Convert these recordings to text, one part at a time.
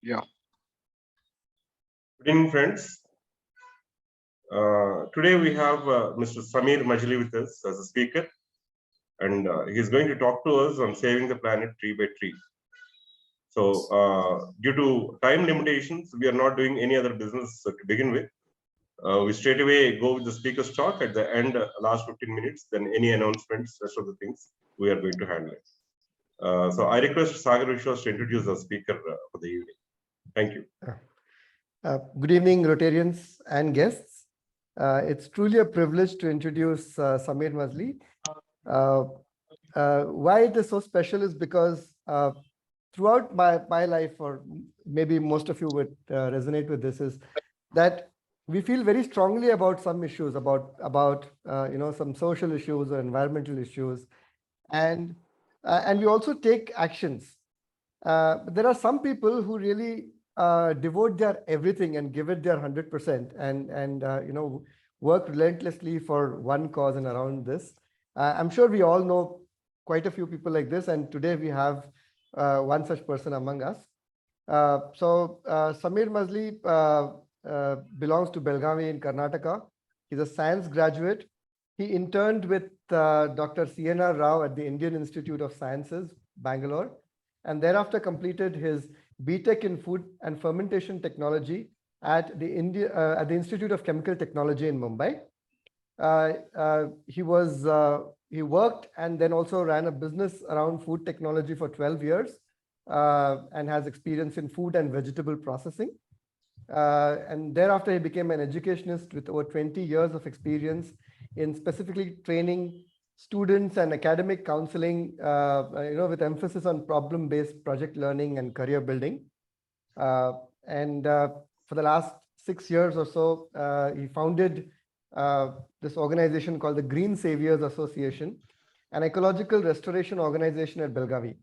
Yeah. Good evening, friends. Today we have Mr. Samir Majli with us as a speaker, and he's going to talk to us on saving the planet tree by tree. So, due to time limitations, we are not doing any other business to begin with. We straight away go with the speaker's talk at the end, last 15 minutes, then any announcements, rest of the things we are going to handle it. So I request Sagar Vishwas to introduce the speaker for the evening. Thank you. Good evening, Rotarians and guests. It's truly a privilege to introduce Samir Majli. Why it is so special is because throughout my life, or maybe most of you would resonate with this, is that we feel very strongly about some issues, about some social issues or environmental issues, and we also take actions. But there are some people who really devote their everything and give it their 100% and work relentlessly for one cause and around this. I'm sure we all know quite a few people like this, and today we have one such person among us. Samir Majli belongs to Belgavi in Karnataka. He's a science graduate. He interned with Dr. C.N.R. Rao at the Indian Institute of Sciences, Bangalore, and thereafter completed his BTech in Food and Fermentation Technology at the Institute of Chemical Technology in Mumbai. He worked and then also ran a business around food technology for 12 years and has experience in food and vegetable processing. And thereafter, he became an educationist with over 20 years of experience in specifically training students and academic counseling, with emphasis on problem-based project learning and career building. For the last 6 years or so, he founded this organization called the Green Saviours Association, an ecological restoration organization at Belgavi.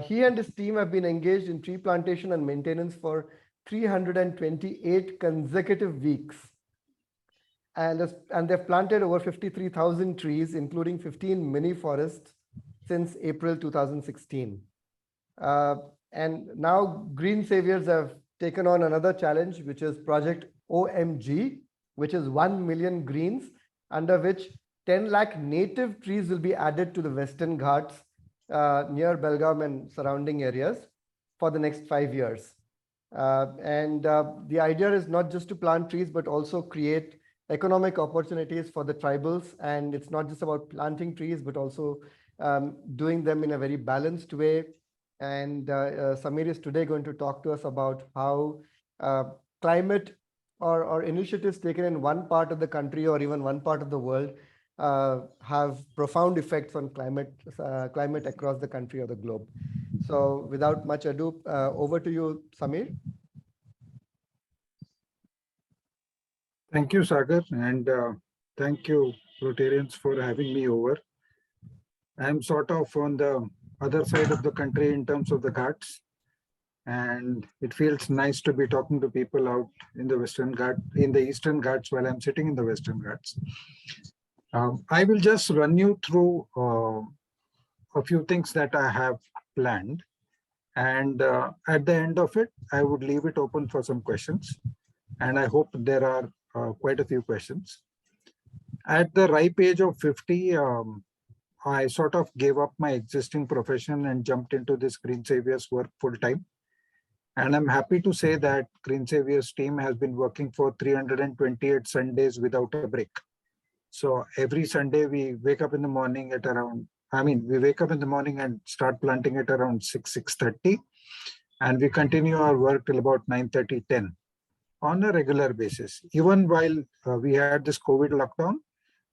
He and his team have been engaged in tree plantation and maintenance for 328 consecutive weeks. And they've planted over 53,000 trees, including 15 mini forests since April 2016. And now Green Saviours have taken on another challenge, which is Project OMG, which is 1 million greens, under which 10 lakh native trees will be added to the Western Ghats near Belgaum and surrounding areas for the next 5 years. The idea is not just to plant trees, but also create economic opportunities for the tribals. And it's not just about planting trees, but also doing them in a very balanced way. And Samir is today going to talk to us about how climate or initiatives taken in one part of the country or even one part of the world have profound effects on climate across the country or the globe. So without much ado, over to you, Samir. Thank you, Sagar, and thank you, Rotarians, for having me over. I'm sort of on the other side of the country in terms of the Ghats, and it feels nice to be talking to people out in the Eastern Ghats while I'm sitting in the Western Ghats. I will just run you through a few things that I have planned, and at the end of it, I would leave it open for some questions, and I hope there are quite a few questions. At the ripe age of 50, I sort of gave up my existing profession and jumped into this Green Saviours work full time. And I'm happy to say that Green Saviours team has been working for 328 Sundays without a break. So every Sunday we wake up in the morning at around, we wake up in the morning and start planting at around 6:30. And we continue our work till about 9:30, 10 on a regular basis. Even while we had this COVID lockdown,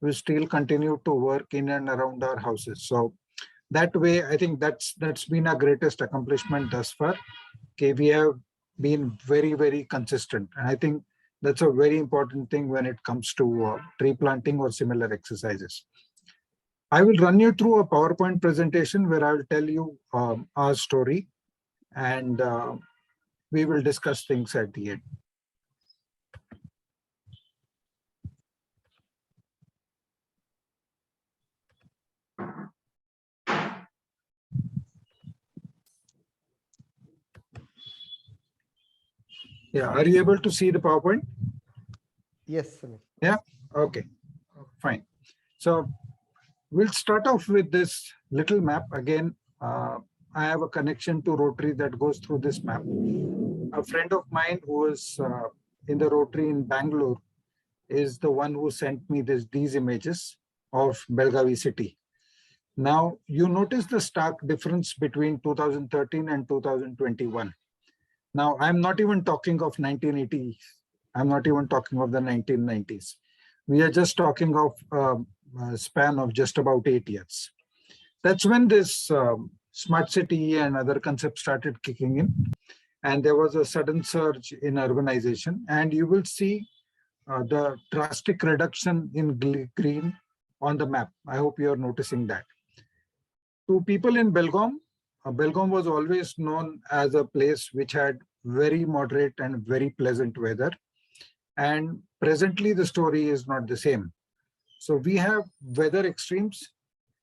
we still continue to work in and around our houses. So that way, I think that's been our greatest accomplishment thus far. Okay, we have been very, very consistent. And I think that's a very important thing when it comes to tree planting or similar exercises. I will run you through a PowerPoint presentation where I will tell you our story, and we will discuss things at the end. Yeah, are you able to see the PowerPoint? Yes, Samir. Yeah, okay, fine. So we'll start off with this little map. Again, I have a connection to Rotary that goes through this map. A friend of mine who was in the Rotary in Bangalore is the one who sent me these images of Belgavi city. Now, you notice the stark difference between 2013 and 2021. Now, I'm not even talking of 1980s. I'm not even talking of the 1990s. We are just talking of a span of just about 8 years. That's when this smart city and other concepts started kicking in. And there was a sudden surge in urbanization. And you will see the drastic reduction in green on the map. I hope you are noticing that. To people in Belgaum, Belgaum was always known as a place which had very moderate and very pleasant weather. And presently the story is not the same. So we have weather extremes,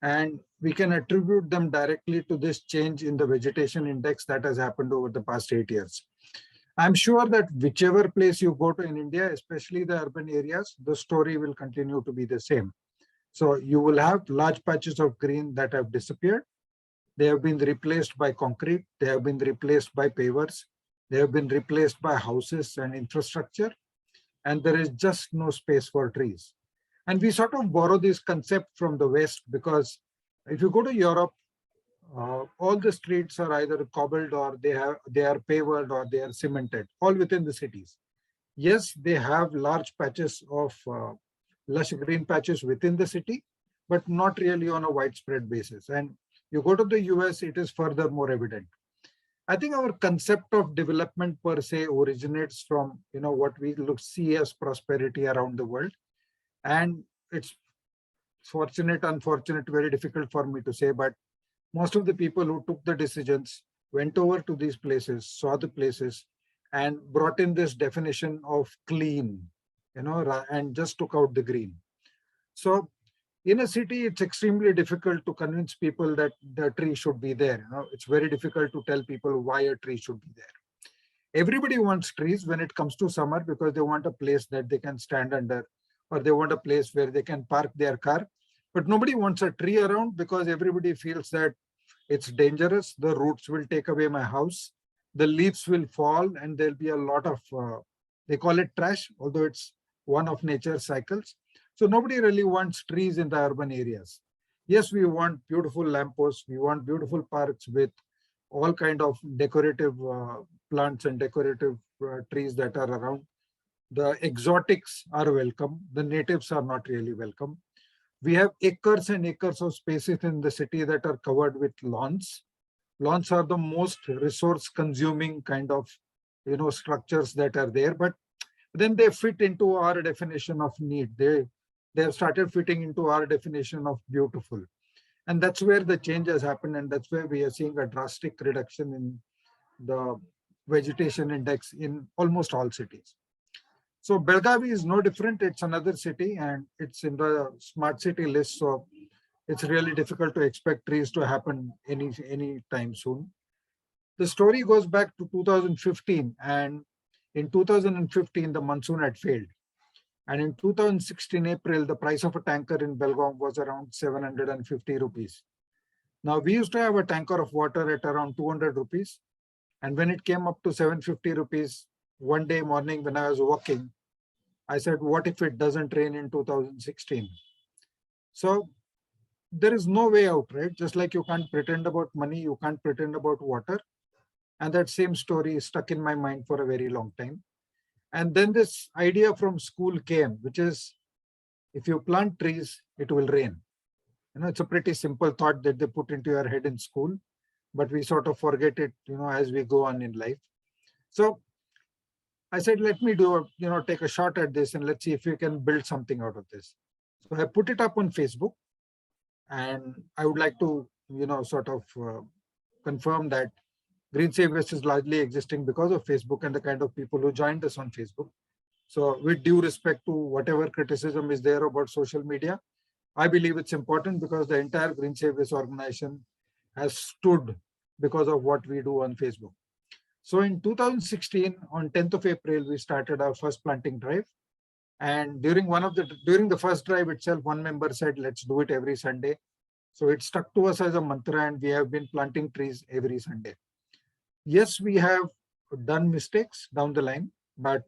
and we can attribute them directly to this change in the vegetation index that has happened over the past 8 years. I'm sure that whichever place you go to in India, especially the urban areas, the story will continue to be the same. So you will have large patches of green that have disappeared. They have been replaced by concrete. They have been replaced by pavers. They have been replaced by houses and infrastructure. And there is just no space for trees. And we sort of borrow this concept from the West, because if you go to Europe, all the streets are either cobbled or they are paved or they are cemented, all within the cities. Yes, they have large patches of lush green patches within the city, but not really on a widespread basis. And you go to the US, it is further more evident. I think our concept of development per se originates from what we see as prosperity around the world. And it's fortunate, unfortunate, very difficult for me to say, but most of the people who took the decisions went over to these places, saw the places, and brought in this definition of clean, and just took out the green. So in a city, it's extremely difficult to convince people that the tree should be there. It's very difficult to tell people why a tree should be there. Everybody wants trees when it comes to summer because they want a place that they can stand under, or they want a place where they can park their car. But nobody wants a tree around because everybody feels that it's dangerous. The roots will take away my house. The leaves will fall and there'll be a lot of, they call it trash, although it's one of nature's cycles. So nobody really wants trees in the urban areas. Yes, we want beautiful lampposts. We want beautiful parks with all kind of decorative plants and decorative trees that are around. The exotics are welcome. The natives are not really welcome. We have acres and acres of spaces in the city that are covered with lawns. Lawns are the most resource consuming kind of structures that are there, but then they fit into our definition of need. They have started fitting into our definition of beautiful. And that's where the change has happened, and that's where we are seeing a drastic reduction in the vegetation index in almost all cities. So Belgavi is no different. It's another city and it's in the smart city list. So it's really difficult to expect trees to happen any time soon. The story goes back to 2015, and in 2015, the monsoon had failed. And in 2016 April, the price of a tanker in Belgaum was around 750 rupees. Now, we used to have a tanker of water at around 200 rupees. And when it came up to 750 rupees, one day morning when I was walking, I said, what if it doesn't rain in 2016? So there is no way out, right? Just like you can't pretend about money, you can't pretend about water. And that same story is stuck in my mind for a very long time. And then this idea from school came, which is, if you plant trees, it will rain. It's a pretty simple thought that they put into your head in school, but we sort of forget it, as we go on in life. So I said, let me take a shot at this and let's see if we can build something out of this. So I put it up on Facebook, and I would like to, confirm that Green Saviours is largely existing because of Facebook and the kind of people who joined us on Facebook. So with due respect to whatever criticism is there about social media, I believe it's important because the entire Green Saviours organization has stood because of what we do on Facebook. So in 2016, on 10th of April, we started our first planting drive. And during the first drive itself, one member said, let's do it every Sunday. So it stuck to us as a mantra, and we have been planting trees every Sunday. Yes, we have done mistakes down the line, but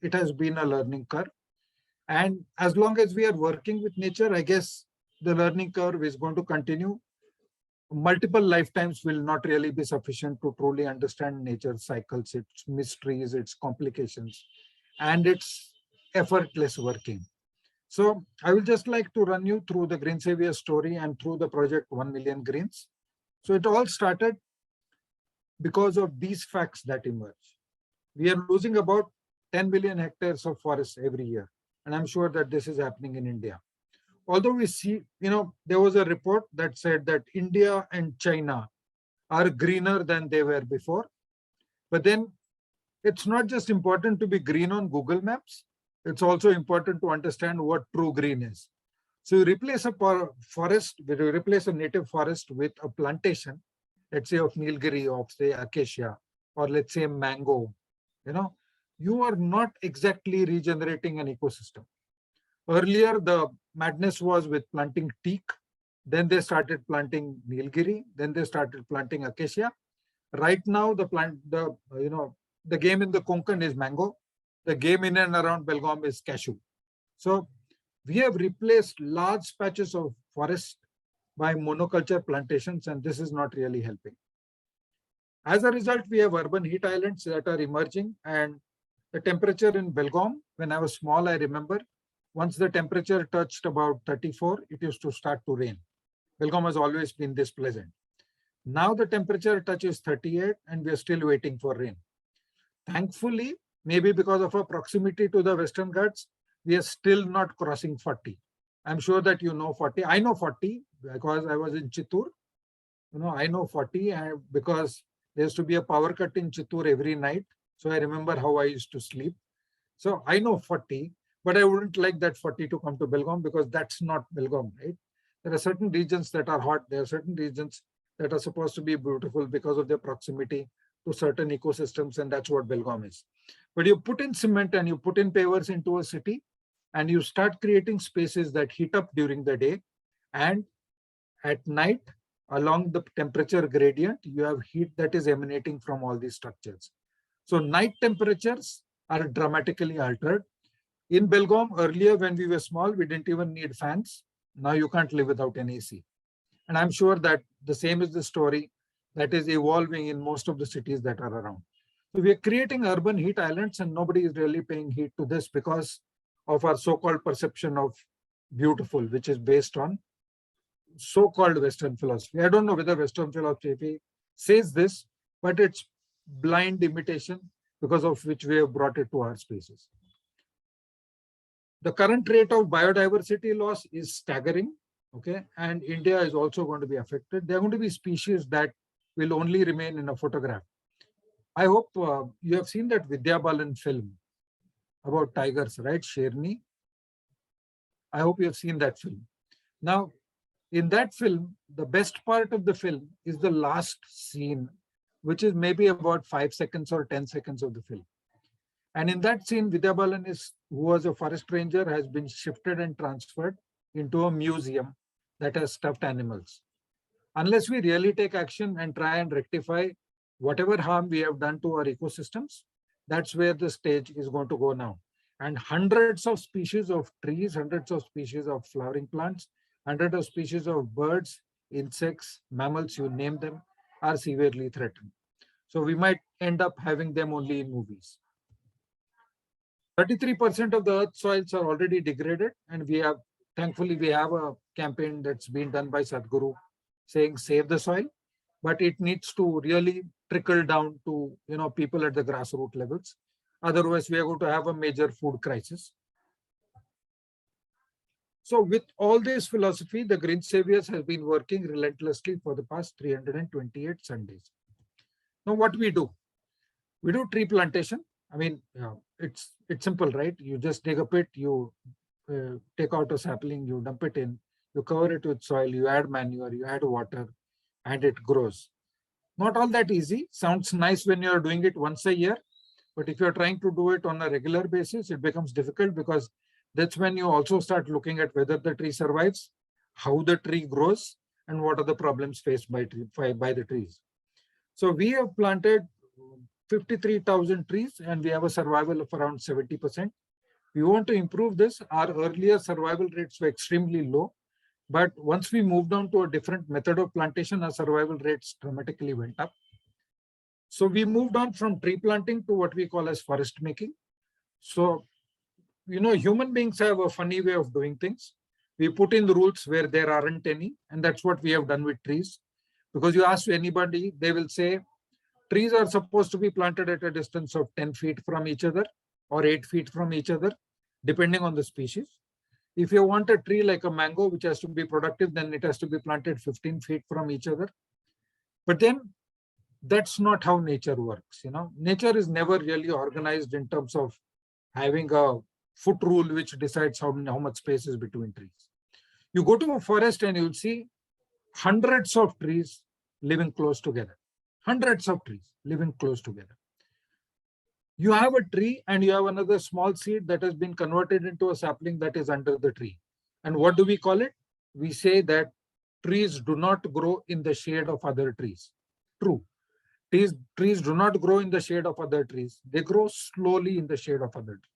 it has been a learning curve. And as long as we are working with nature, I guess the learning curve is going to continue. Multiple lifetimes will not really be sufficient to truly understand nature's cycles, its mysteries, its complications, and its effortless working. So I will just like to run you through the Green Saviours story and through the project 1 Million Greens. So it all started because of these facts that emerge. We are losing about 10 million hectares of forests every year. And I'm sure that this is happening in India. Although we see, there was a report that said that India and China are greener than they were before. But then it's not just important to be green on Google Maps. It's also important to understand what true green is. So you replace a forest, you replace a native forest with a plantation, let's say of Nilgiri, of say acacia, or let's say mango, you are not exactly regenerating an ecosystem. Earlier, the madness was with planting teak. Then they started planting Nilgiri. Then they started planting acacia. Right now, the game in the Konkan is mango. The game in and around Belgaum is cashew. So we have replaced large patches of forest by monoculture plantations, and this is not really helping. As a result, we have urban heat islands that are emerging, and the temperature in Belgaum, when I was small, I remember, once the temperature touched about 34, it used to start to rain. Belgaum has always been this pleasant. Now the temperature touches 38 and we are still waiting for rain. Thankfully, maybe because of our proximity to the Western Ghats, we are still not crossing 40. I'm sure that you know 40. I know 40 because I was in Chittoor. I know 40 because there used to be a power cut in Chittoor every night. So I remember how I used to sleep. So I know 40, but I wouldn't like that 40 to come to Belgaum because that's not Belgaum, right? There are certain regions that are hot. There are certain regions that are supposed to be beautiful because of their proximity to certain ecosystems, and that's what Belgaum is. But you put in cement and you put in pavers into a city, and you start creating spaces that heat up during the day, and at night, along the temperature gradient, you have heat that is emanating from all these structures. So night temperatures are dramatically altered. In Belgaum, earlier when we were small, we didn't even need fans. Now you can't live without an AC. And I'm sure that the same is the story that is evolving in most of the cities that are around. So we are creating urban heat islands, and nobody is really paying heed to this because of our so-called perception of beautiful, which is based on so-called Western philosophy. I don't know whether Western philosophy says this, but it's blind imitation because of which we have brought it to our spaces. The current rate of biodiversity loss is staggering, okay? And India is also going to be affected. There are going to be species that will only remain in a photograph. I hope you have seen that Vidya Balan film about tigers, right? Sherni. I hope you have seen that film. Now, in that film, the best part of the film is the last scene, which is maybe about 5 seconds or 10 seconds of the film. And in that scene, Vidya Balan, who was a forest ranger, has been shifted and transferred into a museum that has stuffed animals. Unless we really take action and try and rectify whatever harm we have done to our ecosystems, that's where the stage is going to go now. And hundreds of species of trees, hundreds of species of flowering plants, hundreds of species of birds, insects, mammals, you name them, are severely threatened. So we might end up having them only in movies. 33% of the earth soils are already degraded, and thankfully, we have a campaign that's been done by Sadhguru saying save the soil, but it needs to really trickle down to people at the grassroots levels. Otherwise, we are going to have a major food crisis. So with all this philosophy, the Green Saviours has been working relentlessly for the past 328 Sundays. Now, what we do? We do tree plantation. I mean, it's simple, right? You just dig a pit, you take out a sapling, you dump it in, you cover it with soil, you add manure, you add water, and it grows. Not all that easy. Sounds nice when you're doing it once a year, but if you're trying to do it on a regular basis, it becomes difficult, because that's when you also start looking at whether the tree survives, how the tree grows, and what are the problems faced by the trees. So we have planted 53,000 trees and we have a survival of around 70%. We want to improve this. Our earlier survival rates were extremely low, but once we moved on to a different method of plantation, our survival rates dramatically went up. So we moved on from tree planting to what we call as forest making. So, human beings have a funny way of doing things. We put in the rules where there aren't any, and that's what we have done with trees. Because you ask anybody, they will say trees are supposed to be planted at a distance of 10 feet from each other or 8 feet from each other, depending on the species. If you want a tree like a mango, which has to be productive, then it has to be planted 15 feet from each other. But then that's not how nature works. Nature is never really organized in terms of having a foot rule which decides how much space is between trees. You go to a forest and you'll see hundreds of trees living close together. Hundreds of trees living close together. You have a tree and you have another small seed that has been converted into a sapling that is under the tree. And what do we call it? We say that trees do not grow in the shade of other trees. True. Trees do not grow in the shade of other trees. They grow slowly in the shade of other trees.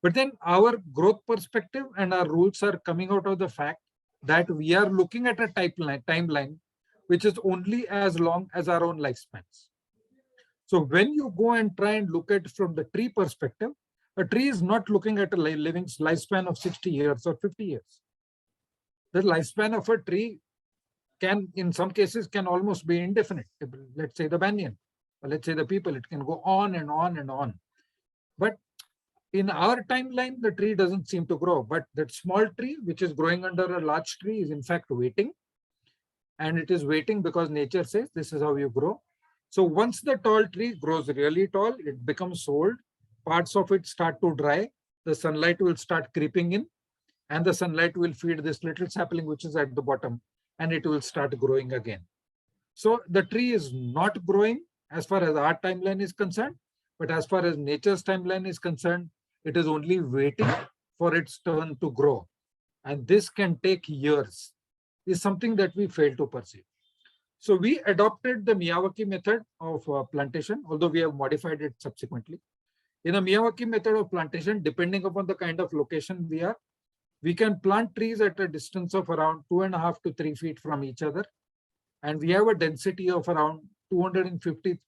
But then our growth perspective and our rules are coming out of the fact that we are looking at a timeline which is only as long as our own lifespans. So when you go and try and look at it from the tree perspective, a tree is not looking at a living lifespan of 60 years or 50 years. The lifespan of a tree can, in some cases, can almost be indefinite. Let's say the banyan, or let's say the people, it can go on and on and on. But in our timeline, the tree doesn't seem to grow. But that small tree, which is growing under a large tree, is in fact waiting. And it is waiting because nature says this is how you grow. So once the tall tree grows really tall, it becomes old. Parts of it start to dry. The sunlight will start creeping in. And the sunlight will feed this little sapling which is at the bottom. And it will start growing again. So the tree is not growing as far as our timeline is concerned. But as far as nature's timeline is concerned, it is only waiting for its turn to grow. And this can take years. Is something that we fail to perceive. So we adopted the Miyawaki method of plantation, although we have modified it subsequently. In a Miyawaki method of plantation, depending upon the kind of location we are, we can plant trees at a distance of around 2.5 to 3 feet from each other. And we have a density of around 200 to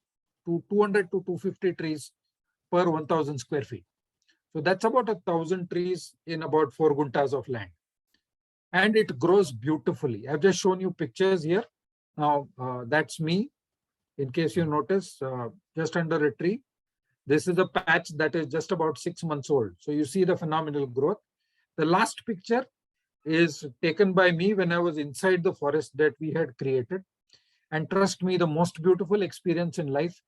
250 trees per 1,000 square feet. So that's about 1,000 trees in about 4 guntas of land. And it grows beautifully. I've just shown you pictures here. Now, that's me. In case you notice, just under a tree. This is a patch that is just about 6 months old. So you see the phenomenal growth. The last picture is taken by me when I was inside the forest that we had created. And trust me, the most beautiful experience in life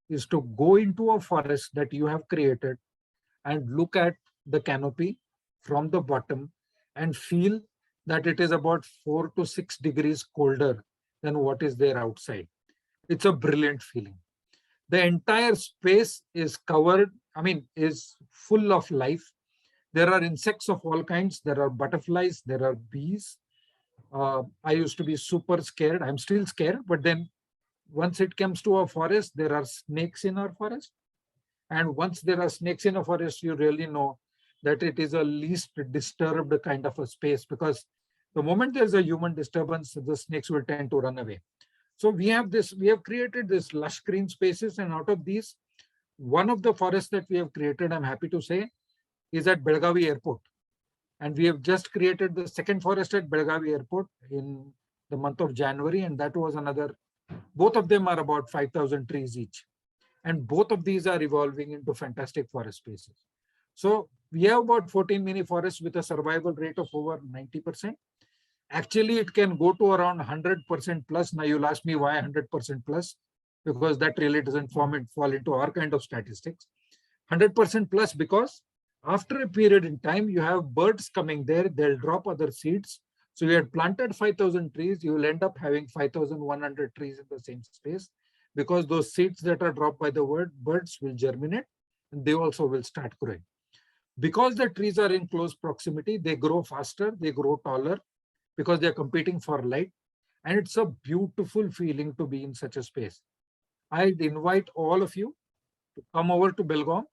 is to go into a forest that you have created and look at the canopy from the bottom and feel that it is about 4 to 6 degrees colder than what is there outside. It's a brilliant feeling. The entire space is covered, is full of life. There are insects of all kinds. There are butterflies, there are bees. I used to be super scared. I'm still scared, but then once it comes to a forest, there are snakes in our forest. And once there are snakes in a forest, you really know that it is a least disturbed kind of a space, because the moment there's a human disturbance, the snakes will tend to run away. So we have created this lush green spaces, and out of these, one of the forests that we have created, I'm happy to say, is at Belgavi Airport. And we have just created the second forest at Belgavi Airport in the month of January, and that was another, both of them are about 5,000 trees each. And both of these are evolving into fantastic forest spaces. So we have about 14 mini forests with a survival rate of over 90%. Actually, it can go to around 100% plus. Now you'll ask me why 100% plus, because that really doesn't fall into our kind of statistics. 100% plus because after a period in time, you have birds coming there, they'll drop other seeds. So you had planted 5,000 trees, you will end up having 5,100 trees in the same space, because those seeds that are dropped by the birds will germinate and they also will start growing. Because the trees are in close proximity, they grow faster, they grow taller, because they're competing for light. And it's a beautiful feeling to be in such a space. I'd invite all of you to come over to Belgaum,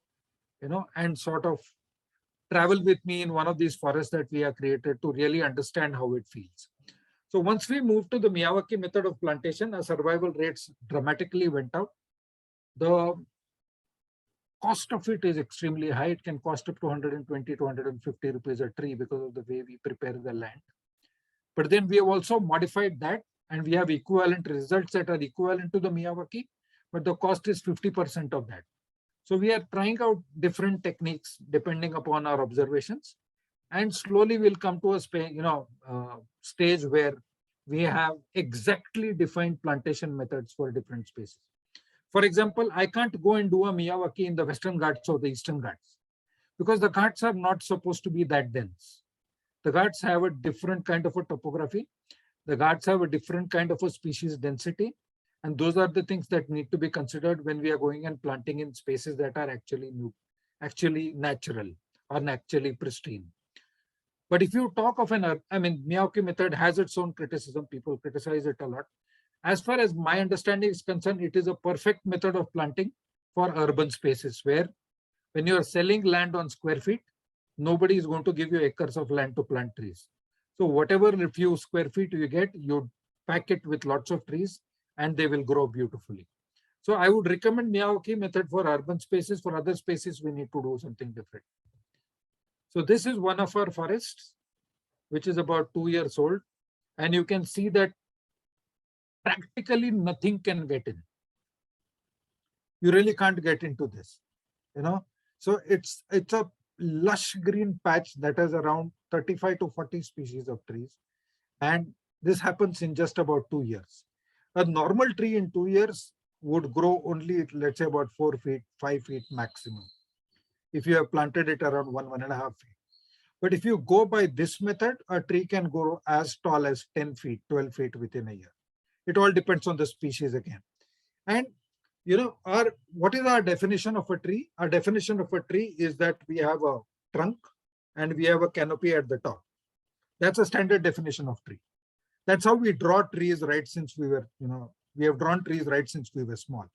and sort of travel with me in one of these forests that we have created to really understand how it feels. So once we moved to the Miyawaki method of plantation, our survival rates dramatically went up. The cost of it is extremely high. It can cost up to 120 to 150 rupees a tree because of the way we prepare the land. But then we have also modified that, and we have equivalent results that are equivalent to the Miyawaki, but the cost is 50% of that. So we are trying out different techniques depending upon our observations, and slowly we'll come to a stage where we have exactly defined plantation methods for different species. For example, I can't go and do a Miyawaki in the Western Ghats or the Eastern Ghats, because the Ghats are not supposed to be that dense. The Ghats have a different kind of a topography. The Ghats have a different kind of a species density. And those are the things that need to be considered when we are going and planting in spaces that are actually natural or actually pristine. But if you talk of Miyawaki method has its own criticism. People criticize it a lot. As far as my understanding is concerned, it is a perfect method of planting for urban spaces, where when you are selling land on square feet, nobody is going to give you acres of land to plant trees. So whatever few square feet you get, you pack it with lots of trees and they will grow beautifully. So I would recommend Miyawaki method for urban spaces. For other spaces, we need to do something different. So this is one of our forests, which is about 2 years old. And you can see that practically nothing can get in. You really can't get into this, So it's a lush green patch that has around 35 to 40 species of trees. And this happens in just about 2 years. A normal tree in 2 years would grow only, let's say, about 4 feet, 5 feet maximum, if you have planted it around 1.5 feet. But if you go by this method, a tree can grow as tall as 10 feet, 12 feet within a year. It all depends on the species again. And what is our definition of a tree? Our definition of a tree is that we have a trunk and we have a canopy at the top. That's a standard definition of tree. That's how we draw trees right since we were, we have drawn trees right since we were small.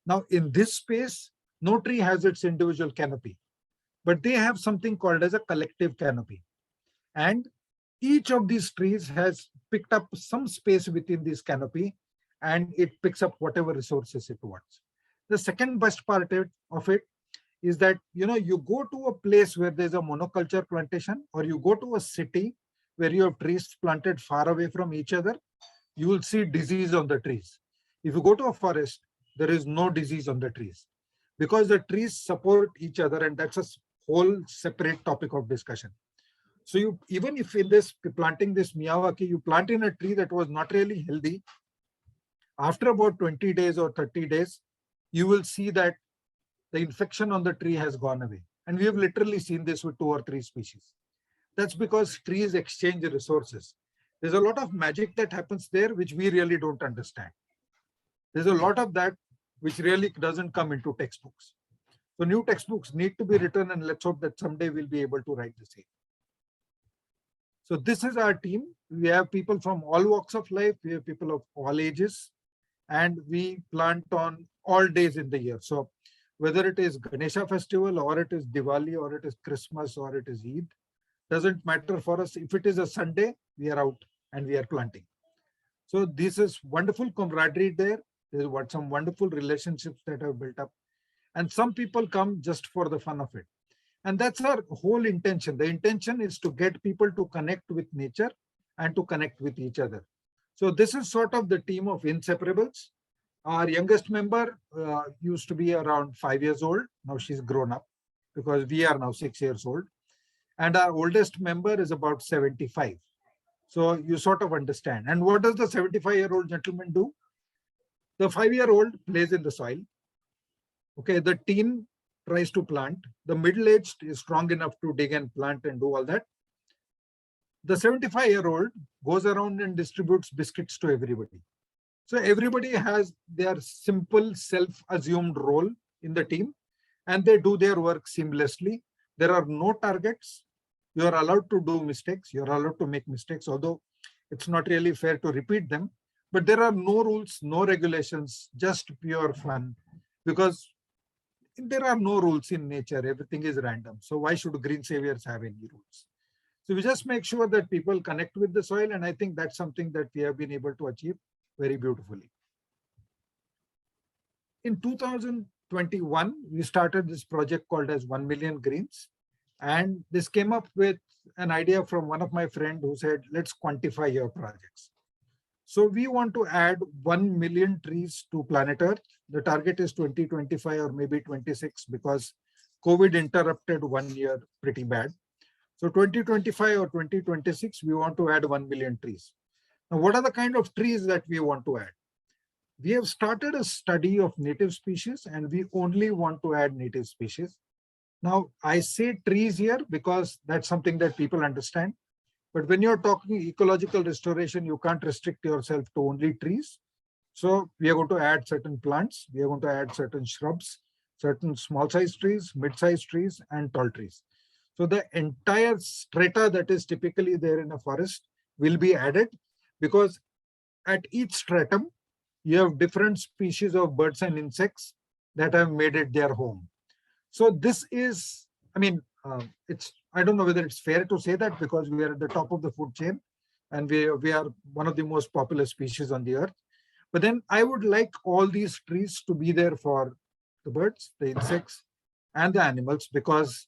Now, in this space, no tree has its individual canopy, but they have something called as a collective canopy. And each of these trees has picked up some space within this canopy, and it picks up whatever resources it wants. The second best part of it is that, you go to a place where there's a monoculture plantation, or you go to a city where you have trees planted far away from each other, you will see disease on the trees. If you go to a forest, there is no disease on the trees, because the trees support each other, and that's a whole separate topic of discussion. So even if in this planting this Miyawaki, you plant in a tree that was not really healthy, after about 20 days or 30 days, you will see that the infection on the tree has gone away. And we have literally seen this with 2 or 3 species. That's because trees exchange resources. There's a lot of magic that happens there, which we really don't understand. There's a lot of that which really doesn't come into textbooks. So new textbooks need to be written, and let's hope that someday we'll be able to write the same. So this is our team. We have people from all walks of life. We have people of all ages, and we plant on all days in the year. So whether it is Ganesha festival, or it is Diwali, or it is Christmas, or it is Eid, doesn't matter for us. If it is a Sunday, we are out and we are planting. So this is wonderful camaraderie there. There's some wonderful relationships that have built up. And some people come just for the fun of it. And that's our whole intention. The intention is to get people to connect with nature and to connect with each other. So this is sort of the team of inseparables. Our youngest member used to be around 5 years old. Now she's grown up, because we are now 6 years old. And our oldest member is about 75. So you sort of understand. And what does the 75-year-old gentleman do? The 5-year-old plays in the soil. Okay, the teen tries to plant. The middle-aged is strong enough to dig and plant and do all that. the 75-year-old goes around and distributes biscuits to everybody. So everybody has their simple self-assumed role in the team, and they do their work seamlessly. There are no targets. You are allowed to do mistakes. You are allowed to make mistakes, although it's not really fair to repeat them. But there are no rules, no regulations, just pure fun, because there are no rules in nature. Everything is random. So why should Green Saviours have any rules? So we just make sure that people connect with the soil. And I think that's something that we have been able to achieve very beautifully. In 2021, we started this project called as 1 Million Greens. And this came up with an idea from one of my friends who said, let's quantify your projects. So we want to add 1 million trees to planet Earth. The target is 2025 or maybe 26 because COVID interrupted 1 year pretty bad. So 2025 or 2026, we want to add 1 million trees. Now, what are the kind of trees that we want to add? We have started a study of native species and we only want to add native species. Now, I say trees here because that's something that people understand. But when you're talking ecological restoration, you can't restrict yourself to only trees. So we are going to add certain plants. We are going to add certain shrubs, certain small-sized trees, mid-sized trees, and tall trees. So the entire strata that is typically there in a forest will be added because at each stratum, you have different species of birds and insects that have made it their home. So this is, I mean, I don't know whether it's fair to say that because we are at the top of the food chain and we are one of the most popular species on the earth. But then I would like all these trees to be there for the birds, the insects, and the animals because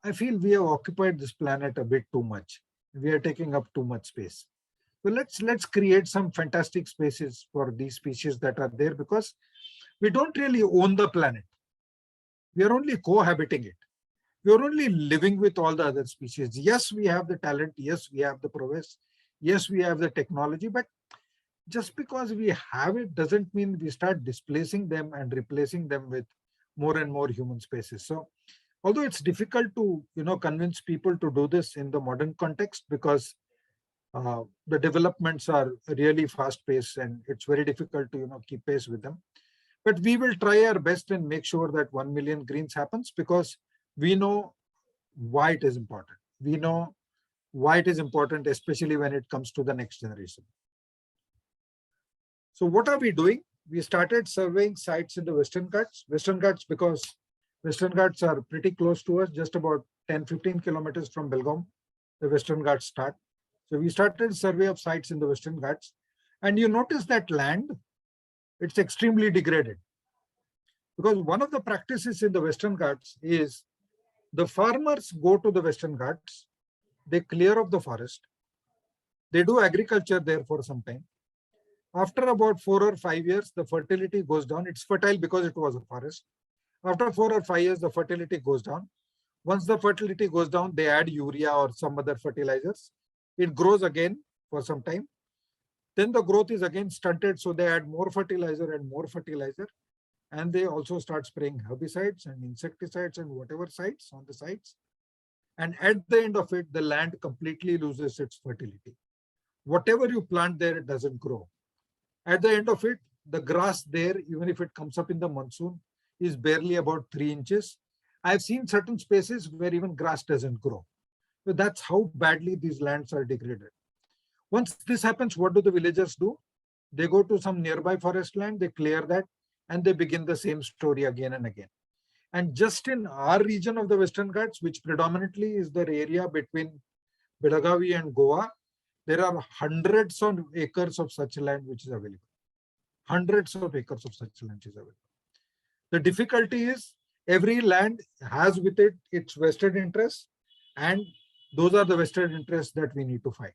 I feel we have occupied this planet a bit too much. We are taking up too much space. So let's create some fantastic spaces for these species that are there because we don't really own the planet. We are only cohabiting it. We are only living with all the other species. Yes, we have the talent. Yes, we have the prowess. Yes, we have the technology. But just because we have it doesn't mean we start displacing them and replacing them with more and more human species. So although it's difficult to convince people to do this in the modern context because the developments are really fast paced and it's very difficult to keep pace with them. But we will try our best and make sure that 1 million greens happens because we know why it is important. We know why it is important, especially when it comes to the next generation. So what are we doing? We started surveying sites in the Western Ghats. Western Ghats because Western Ghats are pretty close to us, just about 10-15 kilometers from Belgaum. The Western Ghats start. So we started survey of sites in the Western Ghats. And you notice that land, it's extremely degraded. Because one of the practices in the Western Ghats is the farmers go to the Western Ghats, they clear up the forest, they do agriculture there for some time. After about 4 or 5 years, the fertility goes down. It's fertile because it was a forest. After 4 or 5 years, the fertility goes down. Once the fertility goes down, they add urea or some other fertilizers. It grows again for some time. Then the growth is again stunted, so they add more fertilizer and more fertilizer. And they also start spraying herbicides and insecticides and whatever sites on the sites. And at the end of it, the land completely loses its fertility. Whatever you plant there, it doesn't grow. At the end of it, the grass there, even if it comes up in the monsoon, is barely about 3 inches. I've seen certain spaces where even grass doesn't grow. So that's how badly these lands are degraded. Once this happens, what do the villagers do? They go to some nearby forest land, they clear that, and they begin the same story again and again. And just in our region of the Western Ghats, which predominantly is the area between Belagavi and Goa, there are hundreds of acres of such land which is available. Hundreds of acres of such land is available. The difficulty is every land has with it its vested interests, and those are the vested interests that we need to fight.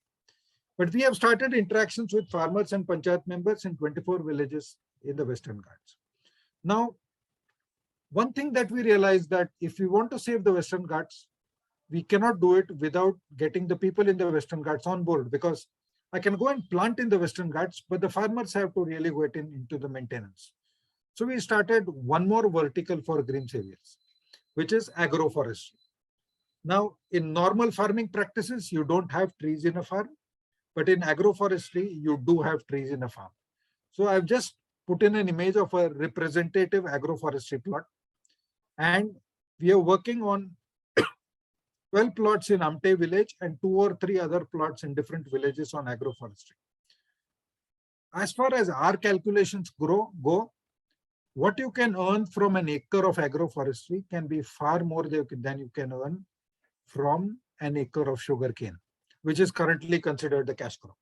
But we have started interactions with farmers and panchayat members in 24 villages in the Western Ghats. Now, one thing that we realized that if we want to save the Western Ghats, we cannot do it without getting the people in the Western Ghats on board, because I can go and plant in the Western Ghats, but the farmers have to really go into the maintenance. So we started one more vertical for Green Saviours, which is agroforestry. Now, in normal farming practices, you don't have trees in a farm, but in agroforestry, you do have trees in a farm. So I've just put in an image of a representative agroforestry plot, and we are working on 12 plots in Amte village and 2 or 3 other plots in different villages on agroforestry. As far as our calculations go, what you can earn from an acre of agroforestry can be far more than you can earn from an acre of sugarcane, which is currently considered the cash crop.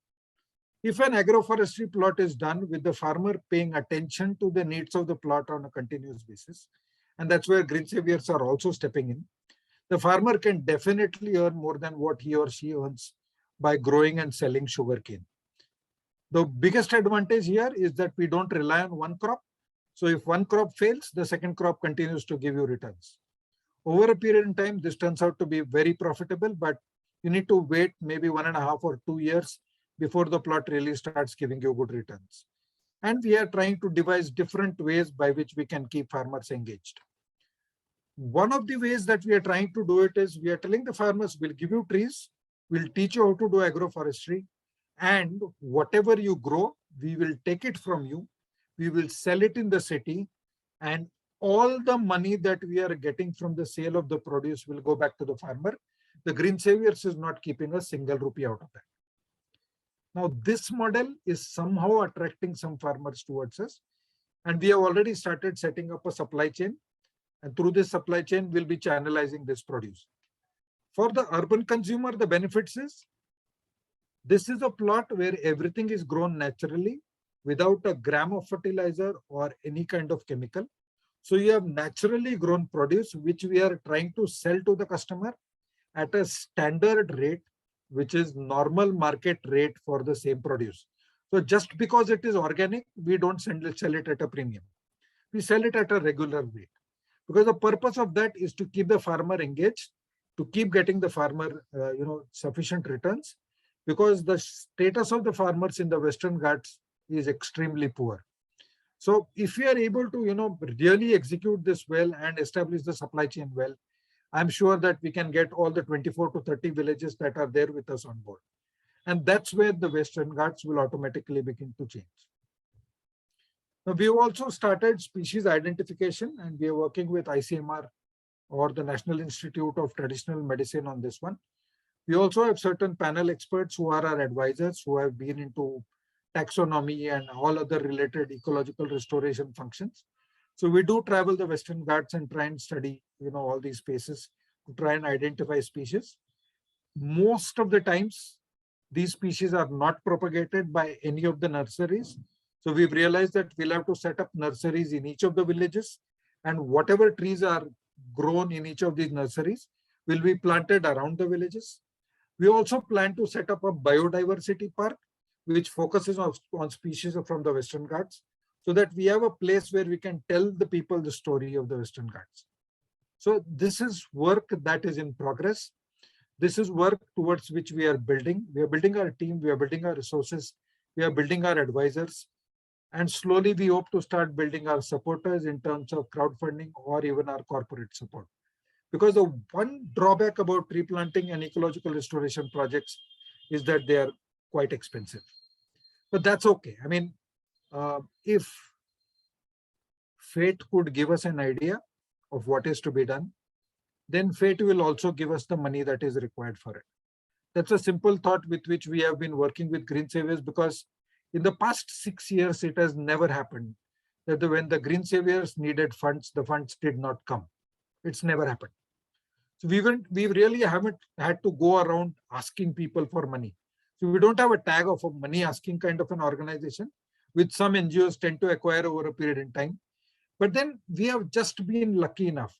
If an agroforestry plot is done with the farmer paying attention to the needs of the plot on a continuous basis, and that's where Green Saviours are also stepping in, the farmer can definitely earn more than what he or she earns by growing and selling sugarcane. The biggest advantage here is that we don't rely on one crop. So if one crop fails, the second crop continues to give you returns. Over a period in time, this turns out to be very profitable, but you need to wait maybe 1.5 or 2 years before the plot really starts giving you good returns. And we are trying to devise different ways by which we can keep farmers engaged. One of the ways that we are trying to do it is we are telling the farmers, we'll give you trees, we'll teach you how to do agroforestry, and whatever you grow, we will take it from you, we will sell it in the city, and all the money that we are getting from the sale of the produce will go back to the farmer. The Green Saviours is not keeping a single rupee out of that. Now, this model is somehow attracting some farmers towards us, and we have already started setting up a supply chain, and through this supply chain, we'll be channelizing this produce. For the urban consumer, the benefits is, this is a plot where everything is grown naturally without a gram of fertilizer or any kind of chemical. So you have naturally grown produce, which we are trying to sell to the customer at a standard rate, which is normal market rate for the same produce. So just because it is organic, we don't sell it at a premium. We sell it at a regular rate. Because the purpose of that is to keep the farmer engaged, to keep getting the farmer sufficient returns, because the status of the farmers in the Western Ghats is extremely poor. So if we are able to really execute this well and establish the supply chain well, I'm sure that we can get all the 24 to 30 villages that are there with us on board. And that's where the Western Ghats will automatically begin to change. Now, we have also started species identification, and we are working with ICMR or the National Institute of Traditional Medicine on this one. We also have certain panel experts who are our advisors, who have been into taxonomy and all other related ecological restoration functions. So we do travel the Western Ghats and try and study, all these spaces to try and identify species. Most of the times, these species are not propagated by any of the nurseries. So we've realized that we'll have to set up nurseries in each of the villages, and whatever trees are grown in each of these nurseries will be planted around the villages. We also plan to set up a biodiversity park, which focuses on species from the Western Ghats, so that we have a place where we can tell the people the story of the Western Ghats. So this is work that is in progress. This is work towards which we are building. We are building our team, we are building our resources, we are building our advisors, and slowly we hope to start building our supporters in terms of crowdfunding or even our corporate support. Because the one drawback about tree planting and ecological restoration projects is that they are quite expensive. But that's okay. I mean, if fate could give us an idea of what is to be done, then fate will also give us the money that is required for it. That's a simple thought with which we have been working with Green Saviours, because in the past 6 years, it has never happened that when the Green Saviours needed funds, the funds did not come. It's never happened. So we really haven't had to go around asking people for money. So we don't have a tag of a money asking kind of an organization, which some NGOs tend to acquire over a period in time. But then we have just been lucky enough.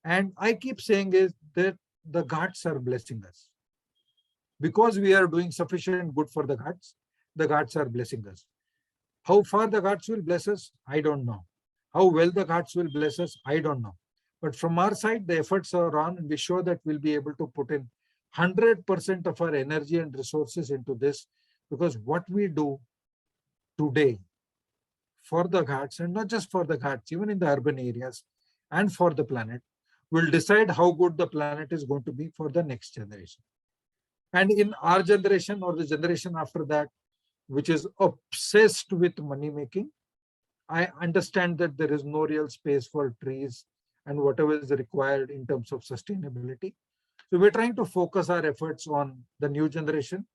And I keep saying is that the Ghats are blessing us. Because we are doing sufficient good for the Ghats are blessing us. How far the Ghats will bless us, I don't know. How well the Ghats will bless us, I don't know. But from our side, the efforts are on, and we're sure that we'll be able to put in 100% of our energy and resources into this, because what we do today for the Ghats, and not just for the Ghats, even in the urban areas and for the planet, will decide how good the planet is going to be for the next generation. And in our generation or the generation after that, which is obsessed with money making, I understand that there is no real space for trees and whatever is required in terms of sustainability. So we're trying to focus our efforts on the new generation,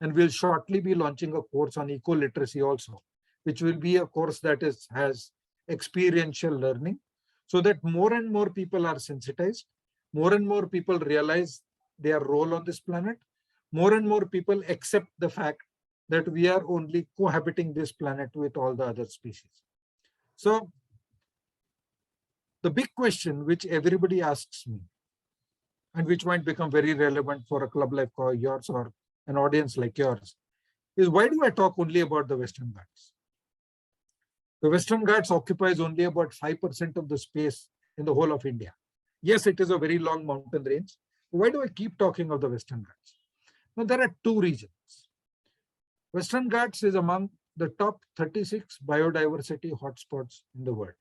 and we'll shortly be launching a course on eco-literacy also, which will be a course that has experiential learning, so that more and more people are sensitized, more and more people realize their role on this planet, more and more people accept the fact that we are only cohabiting this planet with all the other species. So the big question which everybody asks me, and which might become very relevant for a club like yours or an audience like yours, is why do I talk only about the Western Ghats? The Western Ghats occupies only about 5% of the space in the whole of India. Yes, it is a very long mountain range. Why do I keep talking of the Western Ghats? Now, there are two regions. Western Ghats is among the top 36 biodiversity hotspots in the world.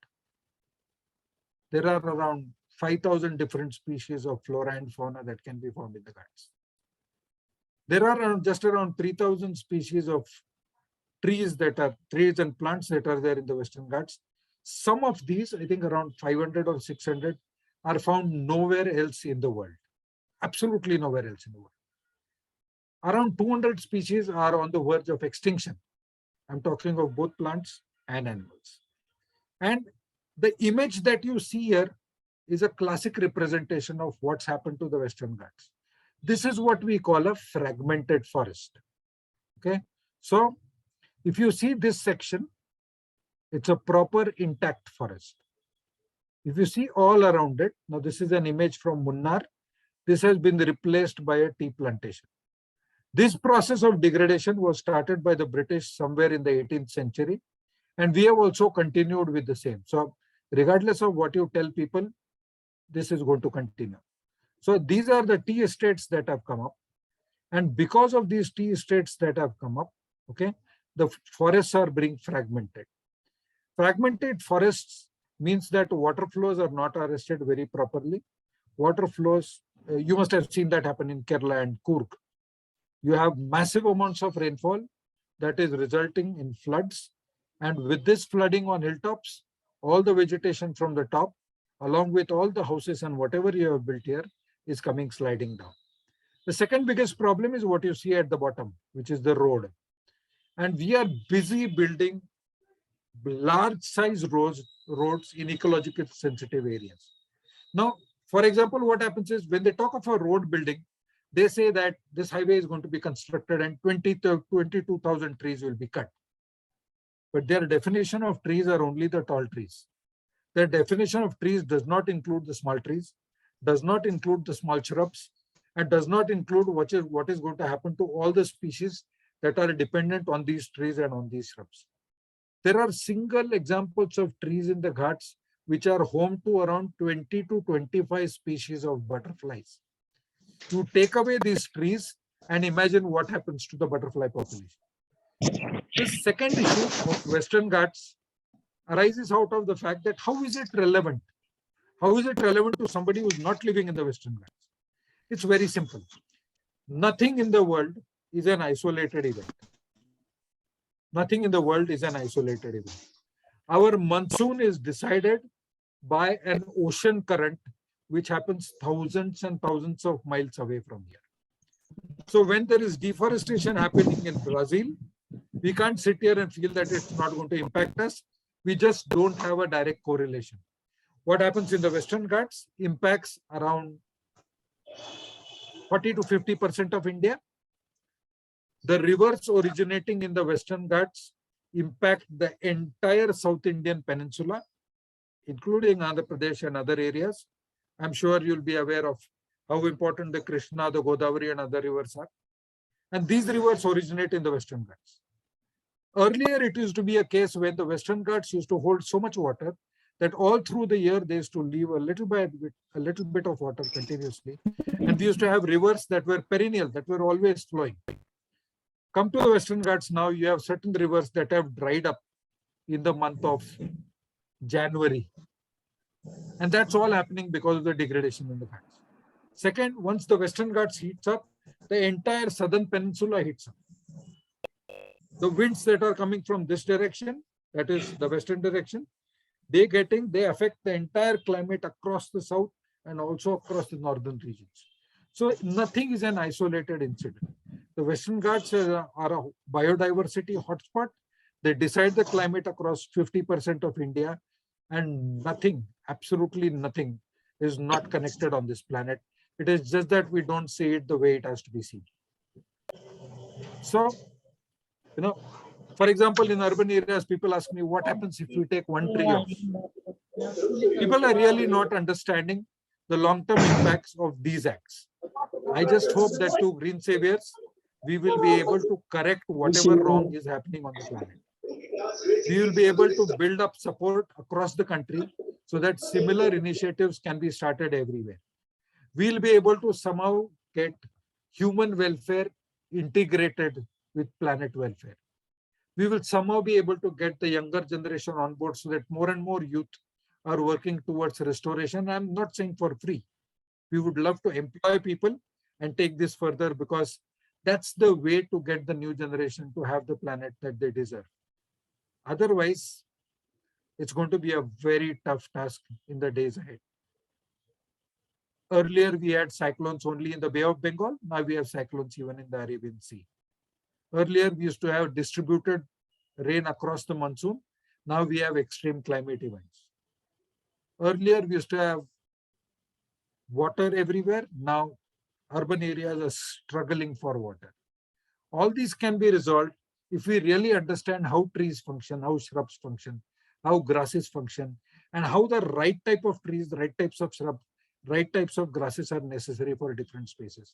There are around 5,000 different species of flora and fauna that can be found in the Ghats. There are just around 3,000 species of trees and plants that are there in the Western Ghats. Some of these, I think around 500 or 600, are found nowhere else in the world. Absolutely nowhere else in the world. Around 200 species are on the verge of extinction. I'm talking of both plants and animals. And the image that you see here is a classic representation of what's happened to the Western Ghats. This is what we call a fragmented forest. Okay, so if you see this section, it's a proper intact forest. If you see all around it, now this is an image from Munnar. This has been replaced by a tea plantation. This process of degradation was started by the British somewhere in the 18th century, and we have also continued with the same. So regardless of what you tell people, this is going to continue. So these are the tea estates that have come up. And because of these tea estates that have come up, okay, the forests are being fragmented. Fragmented forests means that water flows are not arrested very properly. Water flows, you must have seen that happen in Kerala and Coorg. You have massive amounts of rainfall that is resulting in floods. And with this flooding on hilltops, all the vegetation from the top, along with all the houses and whatever you have built here, is coming sliding down. The second biggest problem is what you see at the bottom, which is the road. And we are busy building large size roads in ecologically sensitive areas. Now, for example, what happens is when they talk of a road building, they say that this highway is going to be constructed and 22,000 trees will be cut. But their definition of trees are only the tall trees. Their definition of trees does not include the small trees, does not include the small shrubs, and does not include what is going to happen to all the species that are dependent on these trees and on these shrubs. There are single examples of trees in the Ghats which are home to around 20 to 25 species of butterflies. You take away these trees and imagine what happens to the butterfly population. The second issue of Western Ghats arises out of the fact that how is it relevant? How is it relevant to somebody who's not living in the Western Ghats? It's very simple. Nothing in the world is an isolated event. Nothing in the world is an isolated event. Our monsoon is decided by an ocean current which happens thousands and thousands of miles away from here. So when there is deforestation happening in Brazil, we can't sit here and feel that it's not going to impact us. We just don't have a direct correlation. What happens in the Western Ghats impacts around 40 to 50% of India. The rivers originating in the Western Ghats impact the entire South Indian peninsula, including Andhra Pradesh and other areas. I'm sure you'll be aware of how important the Krishna, the Godavari and other rivers are. And these rivers originate in the Western Ghats. Earlier, it used to be a case when the Western Ghats used to hold so much water that all through the year, they used to leave a little bit of water continuously. And we used to have rivers that were perennial, that were always flowing. Come to the Western Ghats now, you have certain rivers that have dried up in the month of January. And that's all happening because of the degradation in the Ghats. Second, once the Western Ghats heats up, the entire southern peninsula heats up. The winds that are coming from this direction, that is the western direction, they affect the entire climate across the south and also across the northern regions. So nothing is an isolated incident. The Western Ghats are a biodiversity hotspot. They decide the climate across 50% of India, and nothing, absolutely nothing, is not connected on this planet. It is just that we don't see it the way it has to be seen. So, for example, in urban areas, people ask me, what happens if we take one tree off? People are really not understanding the long-term impacts of these acts. I just hope that through Green Saviours, we will be able to correct whatever wrong is happening on the planet. We will be able to build up support across the country so that similar initiatives can be started everywhere. We'll be able to somehow get human welfare integrated with planet welfare. We will somehow be able to get the younger generation on board so that more and more youth are working towards restoration. I'm not saying for free. We would love to employ people and take this further, because that's the way to get the new generation to have the planet that they deserve. Otherwise, it's going to be a very tough task in the days ahead. Earlier, we had cyclones only in the Bay of Bengal. Now we have cyclones even in the Arabian Sea. Earlier, we used to have distributed rain across the monsoon. Now we have extreme climate events. Earlier, we used to have water everywhere. Now, urban areas are struggling for water. All these can be resolved if we really understand how trees function, how shrubs function, how grasses function, and how the right type of trees, the right types of shrubs, right types of grasses are necessary for different spaces.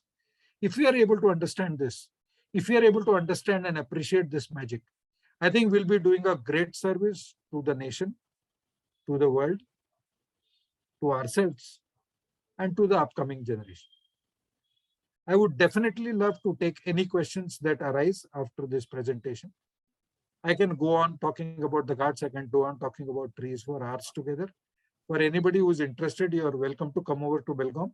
If we are able to understand this, if we are able to understand and appreciate this magic, I think we'll be doing a great service to the nation, to the world, to ourselves, and to the upcoming generation. I would definitely love to take any questions that arise after this presentation. I can go on talking about the Ghats, I can go on talking about trees for hours together. For anybody who is interested, you are welcome to come over to Belgaum.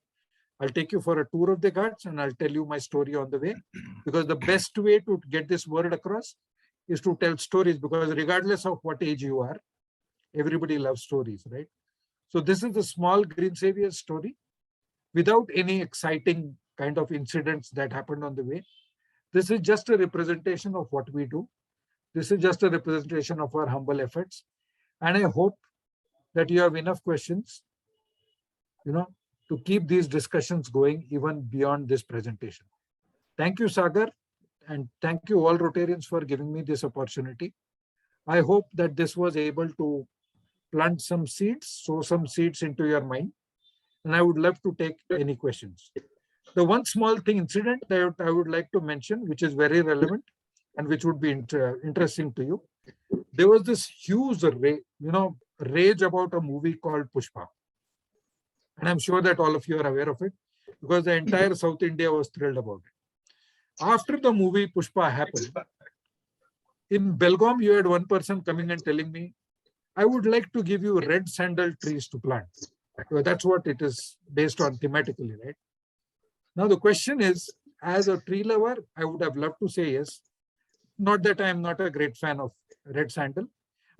I'll take you for a tour of the Ghats and I'll tell you my story on the way, because the best way to get this word across is to tell stories, because regardless of what age you are, everybody loves stories, right? So this is the small Green Saviours story without any exciting kind of incidents that happened on the way. This is just a representation of what we do. This is just a representation of our humble efforts. And I hope that you have enough questions, to keep these discussions going even beyond this presentation. Thank you, Sagar, and thank you all Rotarians for giving me this opportunity. I hope that this was able to plant some seeds, sow some seeds into your mind, and I would love to take any questions. The one small incident that I would like to mention, which is very relevant and which would be interesting to you. There was this huge rage about a movie called Pushpa. And I'm sure that all of you are aware of it, because the entire South India was thrilled about it. After the movie Pushpa happened, in Belgaum, you had one person coming and telling me, I would like to give you red sandal trees to plant. That's what it is based on thematically, right? Now the question is, as a tree lover, I would have loved to say yes. Not that I am not a great fan of red sandal,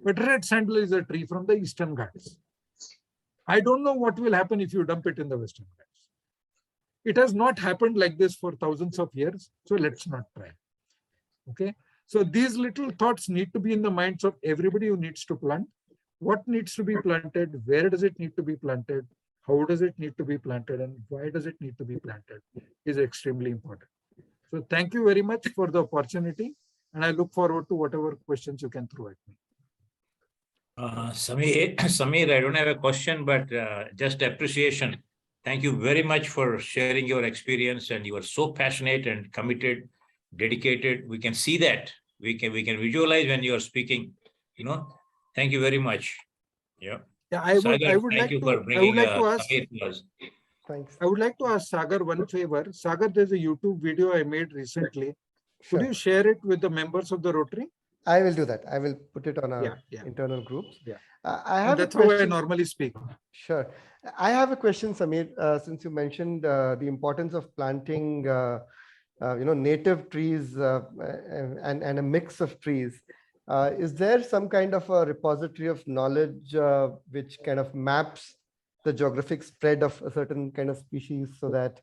but red sandal is a tree from the Eastern Ghats. I don't know what will happen if you dump it in the Western Ghats. It has not happened like this for thousands of years, so let's not try. Okay, so these little thoughts need to be in the minds of everybody who needs to plant. What needs to be planted? Where does it need to be planted? How does it need to be planted? And why does it need to be planted is extremely important. So thank you very much for the opportunity. And I look forward to whatever questions you can throw at me. Samir, I don't have a question, but just appreciation. Thank you very much for sharing your experience, and you are so passionate and committed, dedicated. We can see that. We can visualize when you are speaking. Thank you very much. Yeah. Yeah, I would like to ask. Thanks. I would like to ask Sagar one favor. Sagar, there's a YouTube video I made recently. Sure. Could you share it with the members of the Rotary? I will do that. I will put it on our Yeah. internal groups. Yeah. I And have a that's how I question. normally speak. Sure. I have a question, Samir, since you mentioned the importance of planting, native trees and a mix of trees. Is there some kind of a repository of knowledge which kind of maps the geographic spread of a certain kind of species so that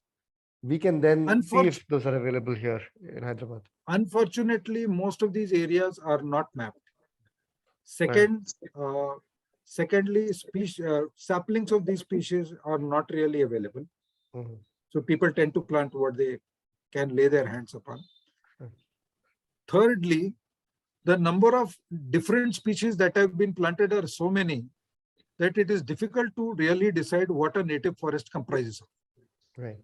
we can then see if those are available here in Hyderabad? Unfortunately, most of these areas are not mapped. Right. Secondly, saplings of these species are not really available. Mhm. So people tend to plant what they can lay their hands upon. Right. Thirdly, the number of different species that have been planted are so many that it is difficult to really decide what a native forest comprises of. Right.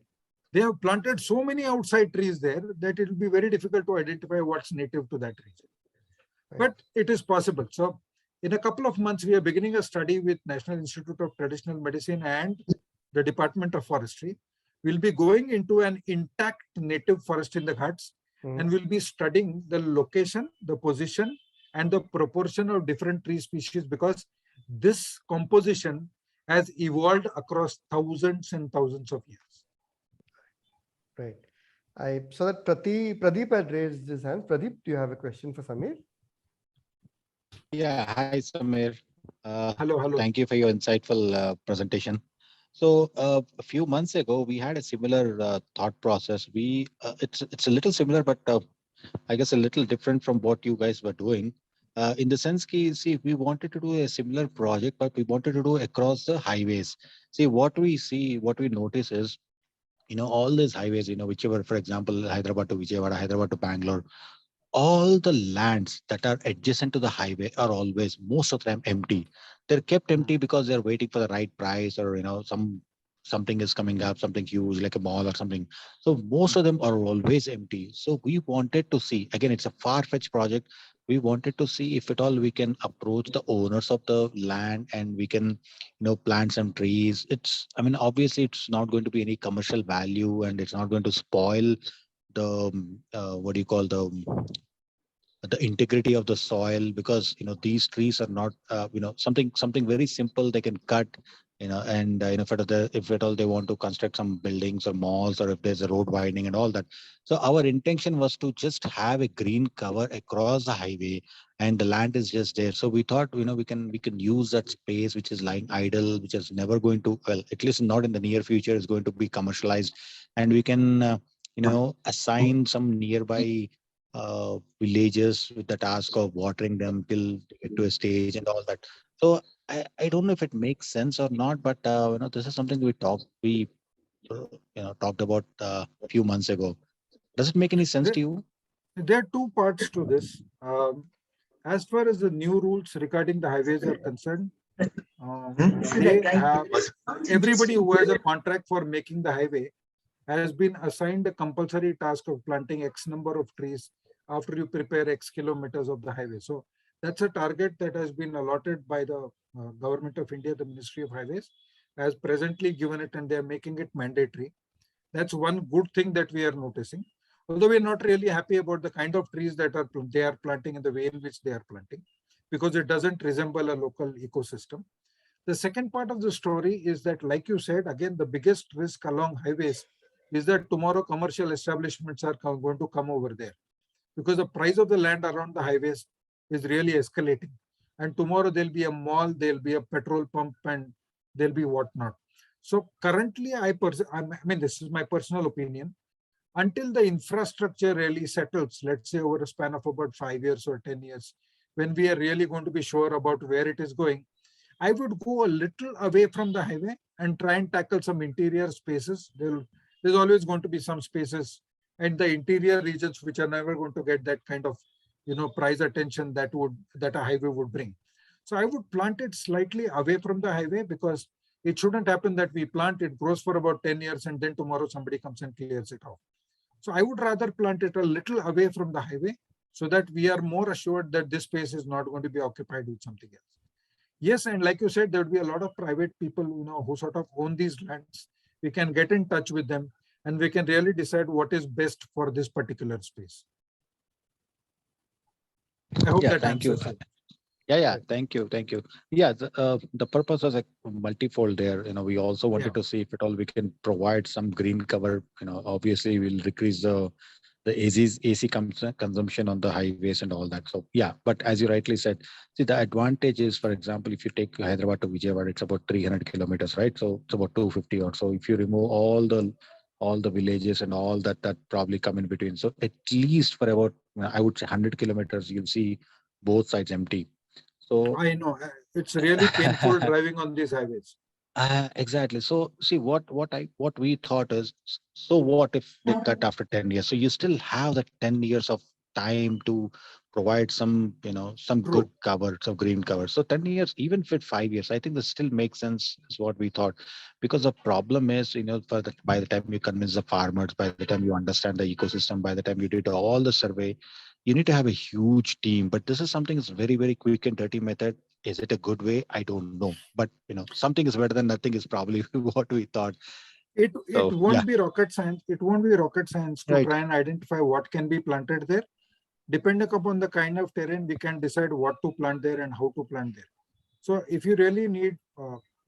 They have planted so many outside trees there that it will be very difficult to identify what's native to that region. Right. But it is possible. So in a couple of months, we are beginning a study with National Institute of Traditional Medicine and the Department of Forestry. We'll be going into an intact native forest in the Ghats, and we'll be studying the location, the position, and the proportion of different tree species, because this composition has evolved across thousands and thousands of years. Right. I saw that Pradeep had raised his hand. Pradeep, do you have a question for Samir? Yeah, hi Samir. Hello. Thank you for your insightful presentation. So a few months ago, we had a similar thought process. It's a little similar, but I guess a little different from what you guys were doing. In the sense, see, we wanted to do a similar project, but we wanted to do across the highways. What we notice is, all these highways, whichever, for example, Hyderabad to Vijayawada, Hyderabad to Bangalore, all the lands that are adjacent to the highway are always most of them empty. They're kept empty because they're waiting for the right price, or something is coming up, something huge like a mall or something. So most of them are always empty. So we wanted to see, again, it's a far-fetched project. We wanted to see if at all we can approach the owners of the land and we can plant some trees. Obviously it's not going to be any commercial value, and it's not going to spoil the what do you call the integrity of the soil, because these trees are not something very simple they can cut, and if at all they want to construct some buildings or malls, or if there's a road widening and all that. So our intention was to just have a green cover across the highway, and the land is just there. So we thought we can use that space which is lying idle, which is never going to, well, at least not in the near future, is going to be commercialized, and we can assign some nearby villages with the task of watering them till they get to a stage and all that. So I don't know if it makes sense or not, but this is something we talked about a few months ago. Does it make any sense to you? There are two parts to this. As far as the new rules regarding the highways are concerned, they have everybody who has a contract for making the highway has been assigned a compulsory task of planting X number of trees after you prepare X kilometers of the highway. So that's a target that has been allotted by the Government of India, the Ministry of Highways, has presently given it, and they're making it mandatory. That's one good thing that we are noticing. Although we're not really happy about the kind of trees that they are planting and the way in which they are planting, because it doesn't resemble a local ecosystem. The second part of the story is that, like you said, again, the biggest risk along highways is that tomorrow commercial establishments are going to come over there, because the price of the land around the highways is really escalating. And tomorrow there'll be a mall, there'll be a petrol pump, and there'll be whatnot. So currently, I mean, this is my personal opinion, until the infrastructure really settles, let's say over a span of about 5 years or 10 years, when we are really going to be sure about where it is going, I would go a little away from the highway and try and tackle some interior spaces. There's always going to be some spaces in the interior regions which are never going to get that kind of price attention that a highway would bring. So I would plant it slightly away from the highway, because it shouldn't happen that we plant it, grows for about 10 years, and then tomorrow somebody comes and clears it off. So I would rather plant it a little away from the highway, so that we are more assured that this space is not going to be occupied with something else. Yes, and like you said, there would be a lot of private people who sort of own these lands. We can get in touch with them, and we can really decide what is best for this particular space. I hope Yeah, that thank you. answers you. Yeah, Right. thank you. Yeah, the purpose was like multifold there. We also wanted to see if at all we can provide some green cover. Obviously we'll decrease the AC consumption on the highways and all that. So yeah, but as you rightly said, see the advantage is, for example, if you take Hyderabad to Vijayawada, it's about 300 kilometers, right? So it's about 250 or so. If you remove all the villages and all that probably come in between. So at least for about, I would say 100 kilometers, you'll see both sides empty. So I know it's really painful driving on these highways. exactly. So see what we thought is, so what if they cut after 10 years? So you still have that 10 years of time to provide some, some good True. cover, some green cover. So 10 years, even if it's 5 years, I think this still makes sense, is what we thought. Because the problem is, by the time you convince the farmers, by the time you understand the ecosystem, by the time you did all the survey, you need to have a huge team. But this is something that's very, very quick and dirty method. Is it a good way? I don't know. But something is better than nothing is probably what we thought. It So yeah, won't be rocket science. It won't be rocket science to right. try and identify what can be planted there. Depending upon the kind of terrain, we can decide what to plant there and how to plant there. So if you really need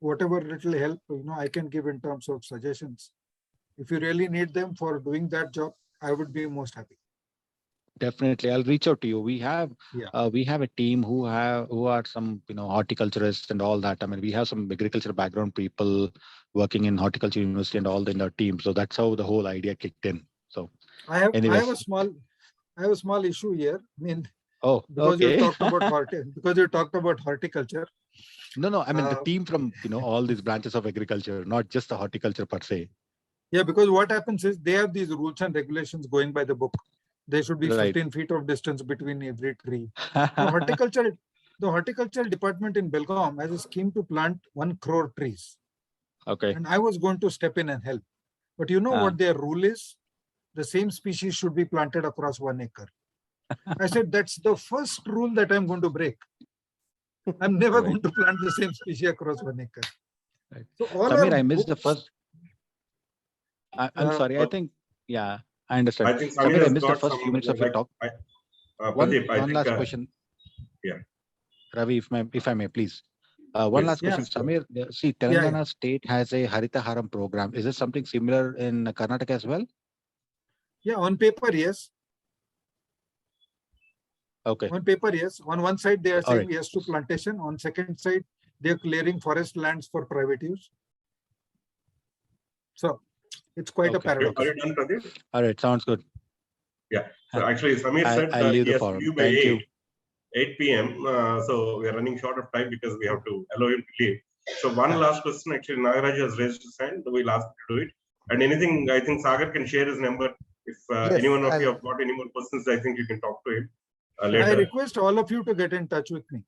whatever little help, I can give in terms of suggestions. If you really need them for doing that job, I would be most happy. Definitely, I'll reach out to you. Yeah. We have a team who are some horticulturists and all that. I mean, we have some agriculture background people working in horticulture university and all in our team. So that's how the whole idea kicked in. So, I have anyways, a small issue here. I mean, oh, because you okay. talked about horticulture. No, I mean the Uh, team from all these branches of agriculture, not just the horticulture per se. yeah, because what happens is they have these rules and regulations going by the book. There should be Right. 15 feet of distance between every tree. The horticultural department in Belgaum has a scheme to plant 1 crore trees. Okay. And I was going to step in and help. But you know what their rule is? The same species should be planted across 1 acre. I said, that's the first rule that I'm going to break. I'm never Right. going to plant the same species across 1 acre. Right. So all Samir, our I missed the books, first. I'm sorry. I think, yeah, I understand. I think Samir Samir, I has missed the got first some, few minutes of your talk. Pradeep, I One think, last question. yeah. Ravi, if I may, please. One Yes, last question. yes. Samir, see, Telangana state has a Harita Haram program. Is it something similar in Karnataka as well? Yeah, on paper, yes. Okay. On paper, yes. On one side, they are All saying right. yes to plantation. On second side, they are clearing forest lands for private use. So it's quite a Okay. paradox. Are you done, Pradeep? All right. Sounds good. Yeah. So actually, Samir said I'll leave he the has to forum. leave by Thank you. 8 p.m. So we are running short of time because we have to allow him to leave. So one last question, actually, Nagaraj has raised his hand. We'll ask him to do it. And anything, I think Sagar can share his number. If Yes, any one of you I'll- have got any more questions, I think you can talk to him I later. request all of you to get in touch with me.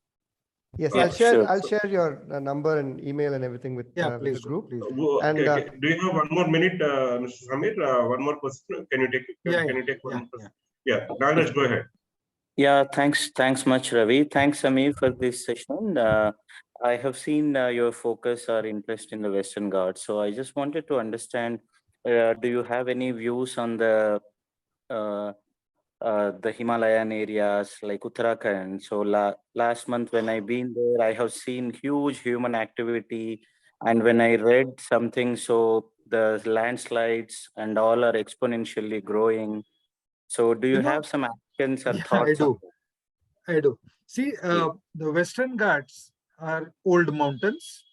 Yes, Yeah, I'll share your number and email and everything with, Yeah, with please the group. Please. And do you have one more minute, Mr. Samir? One more question? Can you take? Can you take one more question? Yeah, Nagaraj, go ahead. Yeah, thanks much, Ravi. Thanks, Amir, for this session. I have seen your focus or interest in the Western Ghats. So I just wanted to understand, do you have any views on the Himalayan areas like Uttarakhand? So last month when I been there, I have seen huge human activity. And when I read something, so the landslides and all are exponentially growing. So do you have some actions or Yeah, thoughts on that? I do. See, the Western Ghats are old mountains.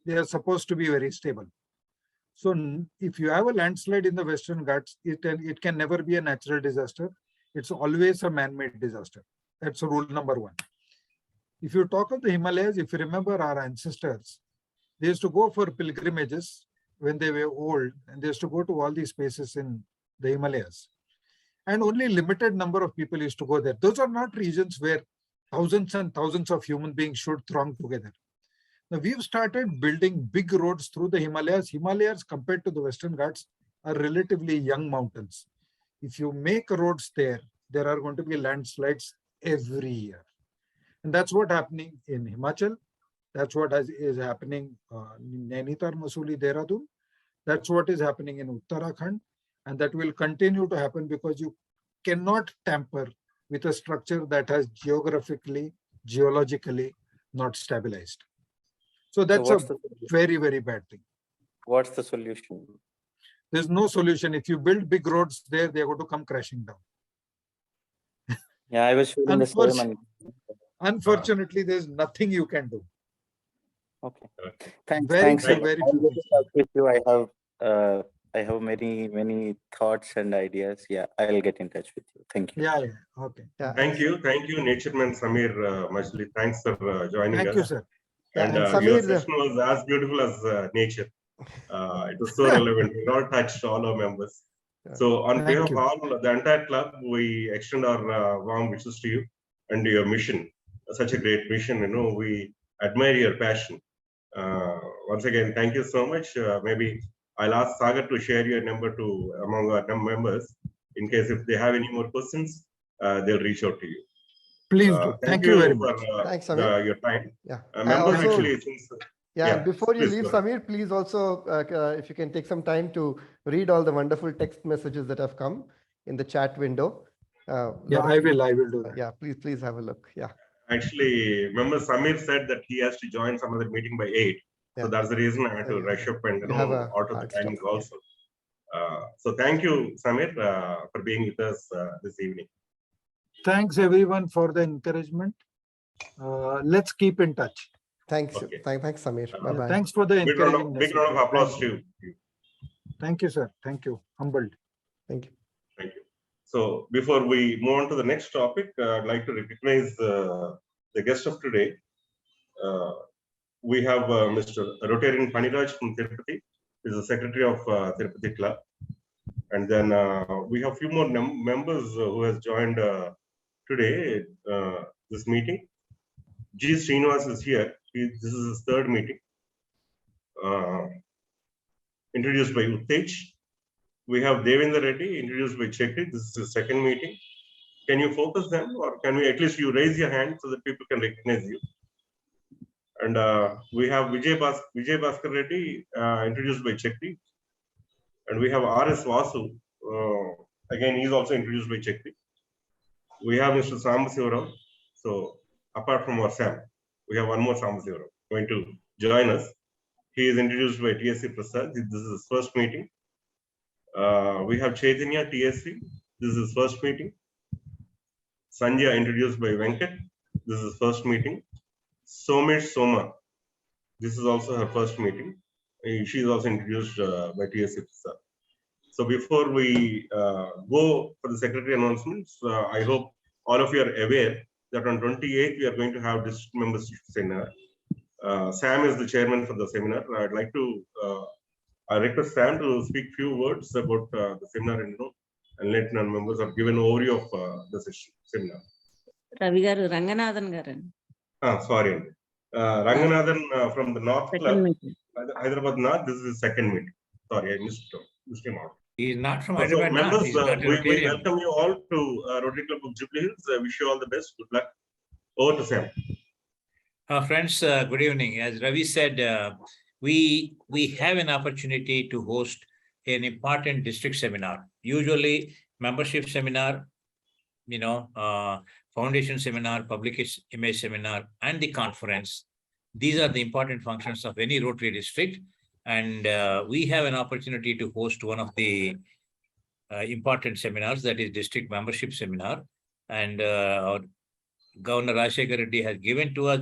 They are supposed to be very stable. So if you have a landslide in the Western Ghats, it can never be a natural disaster. It's always a man-made disaster. That's rule number 1. If you talk of the Himalayas, if you remember our ancestors, they used to go for pilgrimages when they were old, and they used to go to all these places in the Himalayas. And only limited number of people used to go there. Those are not regions where thousands and thousands of human beings should throng together. Now we've started building big roads through the Himalayas. Himalayas compared to the Western Ghats are relatively young mountains. If you make roads there are going to be landslides every year. And that's what's happening in Himachal. That's what is happening in Nainital, Mussoorie, Dehradun. That's what is happening in Uttarakhand. And that will continue to happen because you cannot tamper with a structure that has geologically not stabilized. So that's what's a the solution? very, very bad thing. What's the solution? There's no solution. If you build big roads there, they're going to come crashing down. Yeah, I was feeling the same. And Unfortunately, there's nothing you can do. okay, thanks. Very Thanks. few, I'll very get few in things. touch with you. I have many thoughts and ideas. Yeah, I'll get in touch with you. Thank you. Yeah, okay. Yeah. Thank you, Natureman Samir Majli. Thanks for joining Thank us. you, sir. Yeah, And and your Samir, session was as beautiful as nature. It was so relevant. We all touched all our members. So on Thank behalf of you. all the entire club, we extend our warm wishes to you and your mission. Such a great mission. We admire your passion. Once again, thank you so much. Maybe I'll ask Sagar to share your number to among our members. In case if they have any more questions, they'll reach out to you. Please do. Thank you very much. For thanks, Samir. your time. Yeah. Members Also- actually, since Yeah, and before you please leave, go ahead. Samir, please also, if you can take some time to read all the wonderful text messages that have come in the chat window. Yeah, I will do that. Yeah, please have a look. Yeah. Actually, remember Samir said that he has to join some other meeting by 8. Yeah. So that's the reason I had to Yeah. rush up and You have a out of the hard stop. timing also. So thank you, Samir, for being with us this evening. Thanks everyone for the encouragement. Let's keep in touch. Thanks. Okay. Thanks, Samir. Bye-bye. Thanks for the Big round encouraging of, big round of message. applause to you. Thank you, sir. Thank you. Humbled. Thank you. Thank you. So before we move on to the next topic, I'd like to recognize the guest of today. We have Mr. Rotarian Paniraj from Tirupati. He's the secretary of Tirupati Club. And then we have a few more members who has joined today this meeting. G. Srinivas is here. This is his third meeting. Introduced by Uttej. We have Devendra Reddy, introduced by Chekri. This is his second meeting. Can you focus them, or can we at least you raise your hand so that people can recognize you? And we have Vijay Bhaskar Reddy, introduced by Chekri. And we have R.S. Vasu. Again, he's also introduced by Chekri. We have Mr. Sambasivarao. So apart from our Sam, we have one more Sambasivarao going to join us. He is introduced by TSC Prasad. This is his first meeting. We have Chaitanya TSC. This is his first meeting. Sanjay introduced by Venkat. This is his first meeting. Somesh Soma. This is also her first meeting. She is also introduced by TSC Prasad. So before we go for the secretary announcements, I hope all of you are aware that on 28th we are going to have district members seminar. Sam is the chairman for the seminar. I'd like to I request Sam to speak few words about the seminar and let non-members are given overview of the seminar. Ravi garu, Ranganathan garu. Sorry. Ranganathan from the North Club, Hyderabad North. This is his second meeting. Sorry, I missed him out. He is not from So Hyderabad. members, He's not we Rotarian. welcome you all to Rotary Club of Jubilee Hills. Wish you all the best. Good luck. Over to Sam. Friends, good evening. As Ravi said, we have an opportunity to host an important district seminar. Usually, membership seminar, foundation seminar, public image seminar, and the conference. These are the important functions of any Rotary district. And we have an opportunity to host one of the important seminars, that is district membership seminar. And our Governor Rajshekar Reddy has given to us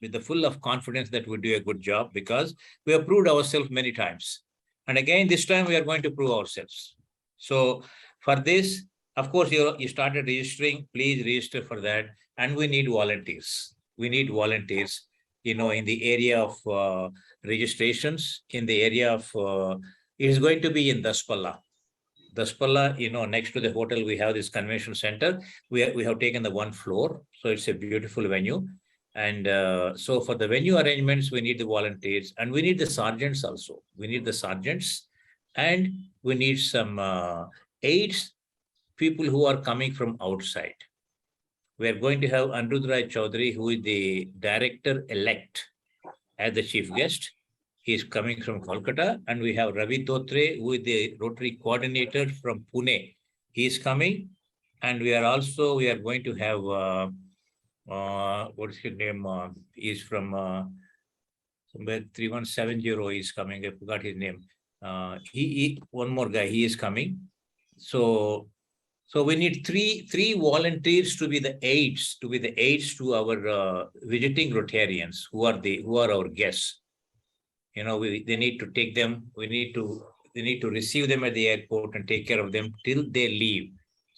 with the full of confidence that we do a good job, because we have proved ourselves many times. And again, this time we are going to prove ourselves. So for this, of course, you started registering. Please register for that. And we need volunteers. We need volunteers, in the area of registrations, in the area of, it is going to be in Daspalla. Daspalla, next to the hotel, we have this convention center. We have taken the one floor. So it's a beautiful venue. And so for the venue arrangements, we need the volunteers, and we need the sergeants also. We need the sergeants, and we need some aides, people who are coming from outside. We are going to have Anirudh Rai Chaudhary, who is the director-elect, as the chief guest. He is coming from Kolkata. And we have Ravi Dhotre, who is the Rotary coordinator from Pune. He is coming. And we are going to have, what's his name? He's from somewhere 3170 is coming. I forgot his name. One more guy, he is coming. So we need three volunteers to be the aides to our visiting Rotarians who are our guests. You know, they need to take them. They need to receive them at the airport and take care of them till they leave.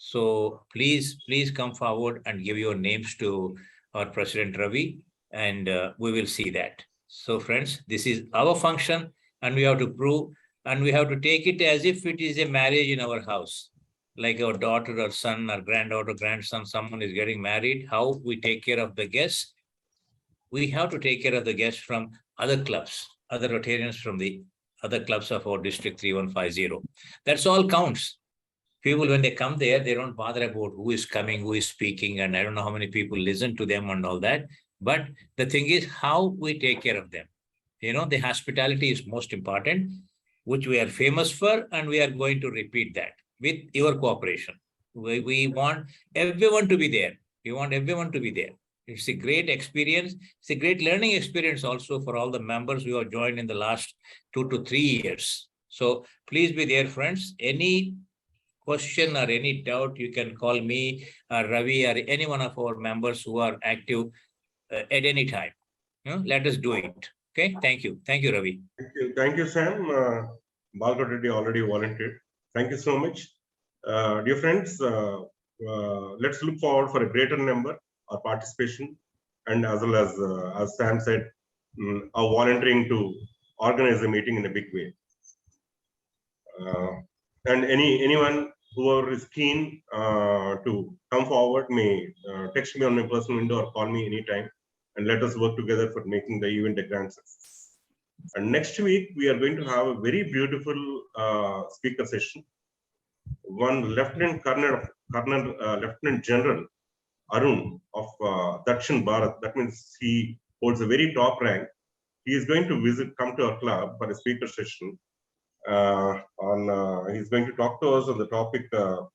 So please come forward and give your names to our President Ravi, and we will see that. So friends, this is our function, and we have to prove, and we have to take it as if it is a marriage in our house. Like our daughter or son or granddaughter, grandson, someone is getting married, how we take care of the guests. We have to take care of the guests from other clubs, other Rotarians from the other clubs of our district 3150. That's all counts. People, when they come there, they don't bother about who is coming, who is speaking, and I don't know how many people listen to them and all that. But the thing is how we take care of them. You know, the hospitality is most important, which we are famous for, and we are going to repeat that with your cooperation. We want everyone to be there. We want everyone to be there. It's a great experience. It's a great learning experience also for all the members who have joined in the last 2 to 3 years. So please be there, friends. Any question or any doubt, you can call me or Ravi or any one of our members who are active at any time. You know, let us do it. Okay, thank you. Thank you, Ravi. Thank you, Sam. Balgott Reddy already volunteered. Thank you so much. Dear friends, let's look forward for a greater number of participation, and as well as Sam said, our volunteering to organize a meeting in a big way. And anyone who is keen to come forward may text me on my personal window or call me anytime, and let us work together for making the event a grand success. And next week, we are going to have a very beautiful speaker session. One Lieutenant General Arun of Dakshin Bharat, that means he holds a very top rank. He is going to come to our club for a speaker session. He's going to talk to us on the topic, the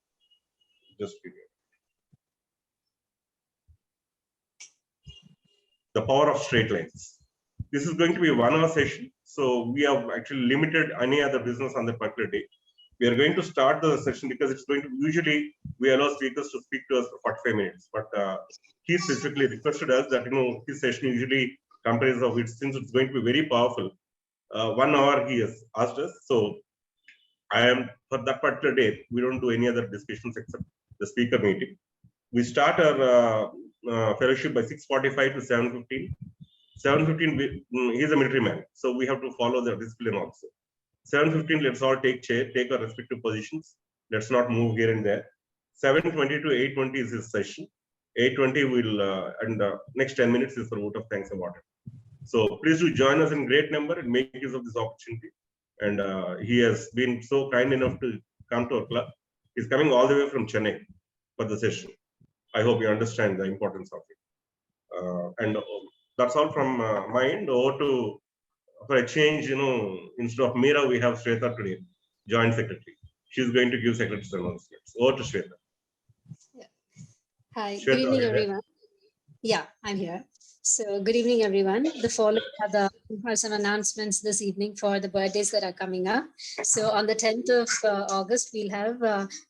power of straight lines. This is going to be a 1 hour session. So we have actually limited any other business on the particular day. We are going to start the session because it's going to, usually we allow speakers to speak to us for 45 minutes, but he specifically requested us that, his session usually comprises of it, since it's going to be very powerful. 1 hour he has asked us. So for that particular day, we don't do any other discussions except the speaker meeting. We start our fellowship by 6:45 to 7:15. 7:15, he's a military man, so we have to follow the discipline also. 7:15, let's all take our respective positions. Let's not move here and there. 7:20 to 8:20 is his session. 8:20 will, and next 10 minutes is for vote of thanks and water. So please do join us in great number and make use of this opportunity. And he has been so kind enough to come to our club. He's coming all the way from Chennai for the session. I hope you understand the importance of it. And that's all from my end. Over to, for a change, instead of Meera, we have Shweta today, Joint Secretary. She's going to give Secretary's announcements. Over to Shweta. Yeah. Hi, Shweta, good evening, everyone. Yeah, I'm here. So good evening, everyone. The following are the in-person announcements this evening for the birthdays that are coming up. So on the 10th of August, we'll have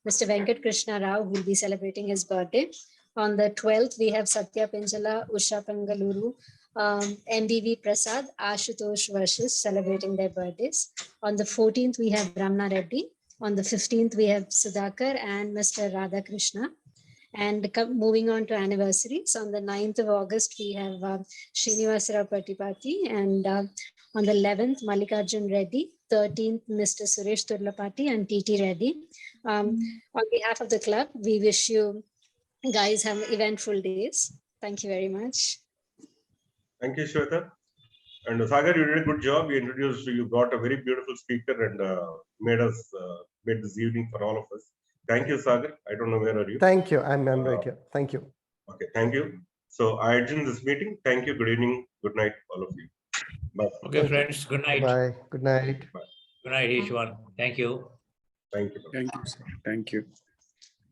Mr. Venkat Krishna Rao, who will be celebrating his birthday. On the 12th, we have Satya Pinjala, Usha Pangaluru, NDV Prasad, Ashutosh Varshis celebrating their birthdays. On the 14th, we have Ramna Reddy. On the 15th, we have Sudhakar and Mr. Radhakrishna. And moving on to anniversaries, on the 9th of August, we have Srinivasara Patipati, and on the 11th, Mallikarjun Reddy, 13th, Mr. Suresh Turlapati and TT Reddy. On behalf of the club, we wish you guys have eventful days. Thank you very much. Thank you, Shweta. And Sagar, you did a good job. You brought a very beautiful speaker and made this evening for all of us. Thank you, Sagar. I don't know, where are you? Thank you. I'm right here. Thank you. Okay, thank you. So I adjourn this meeting. Thank you. Good evening. Good night, all of you. Bye. Okay, friends. Good night. Bye. Good night. Bye. Good night, each one. Thank you. Thank you. Thank you, sir. Thank you.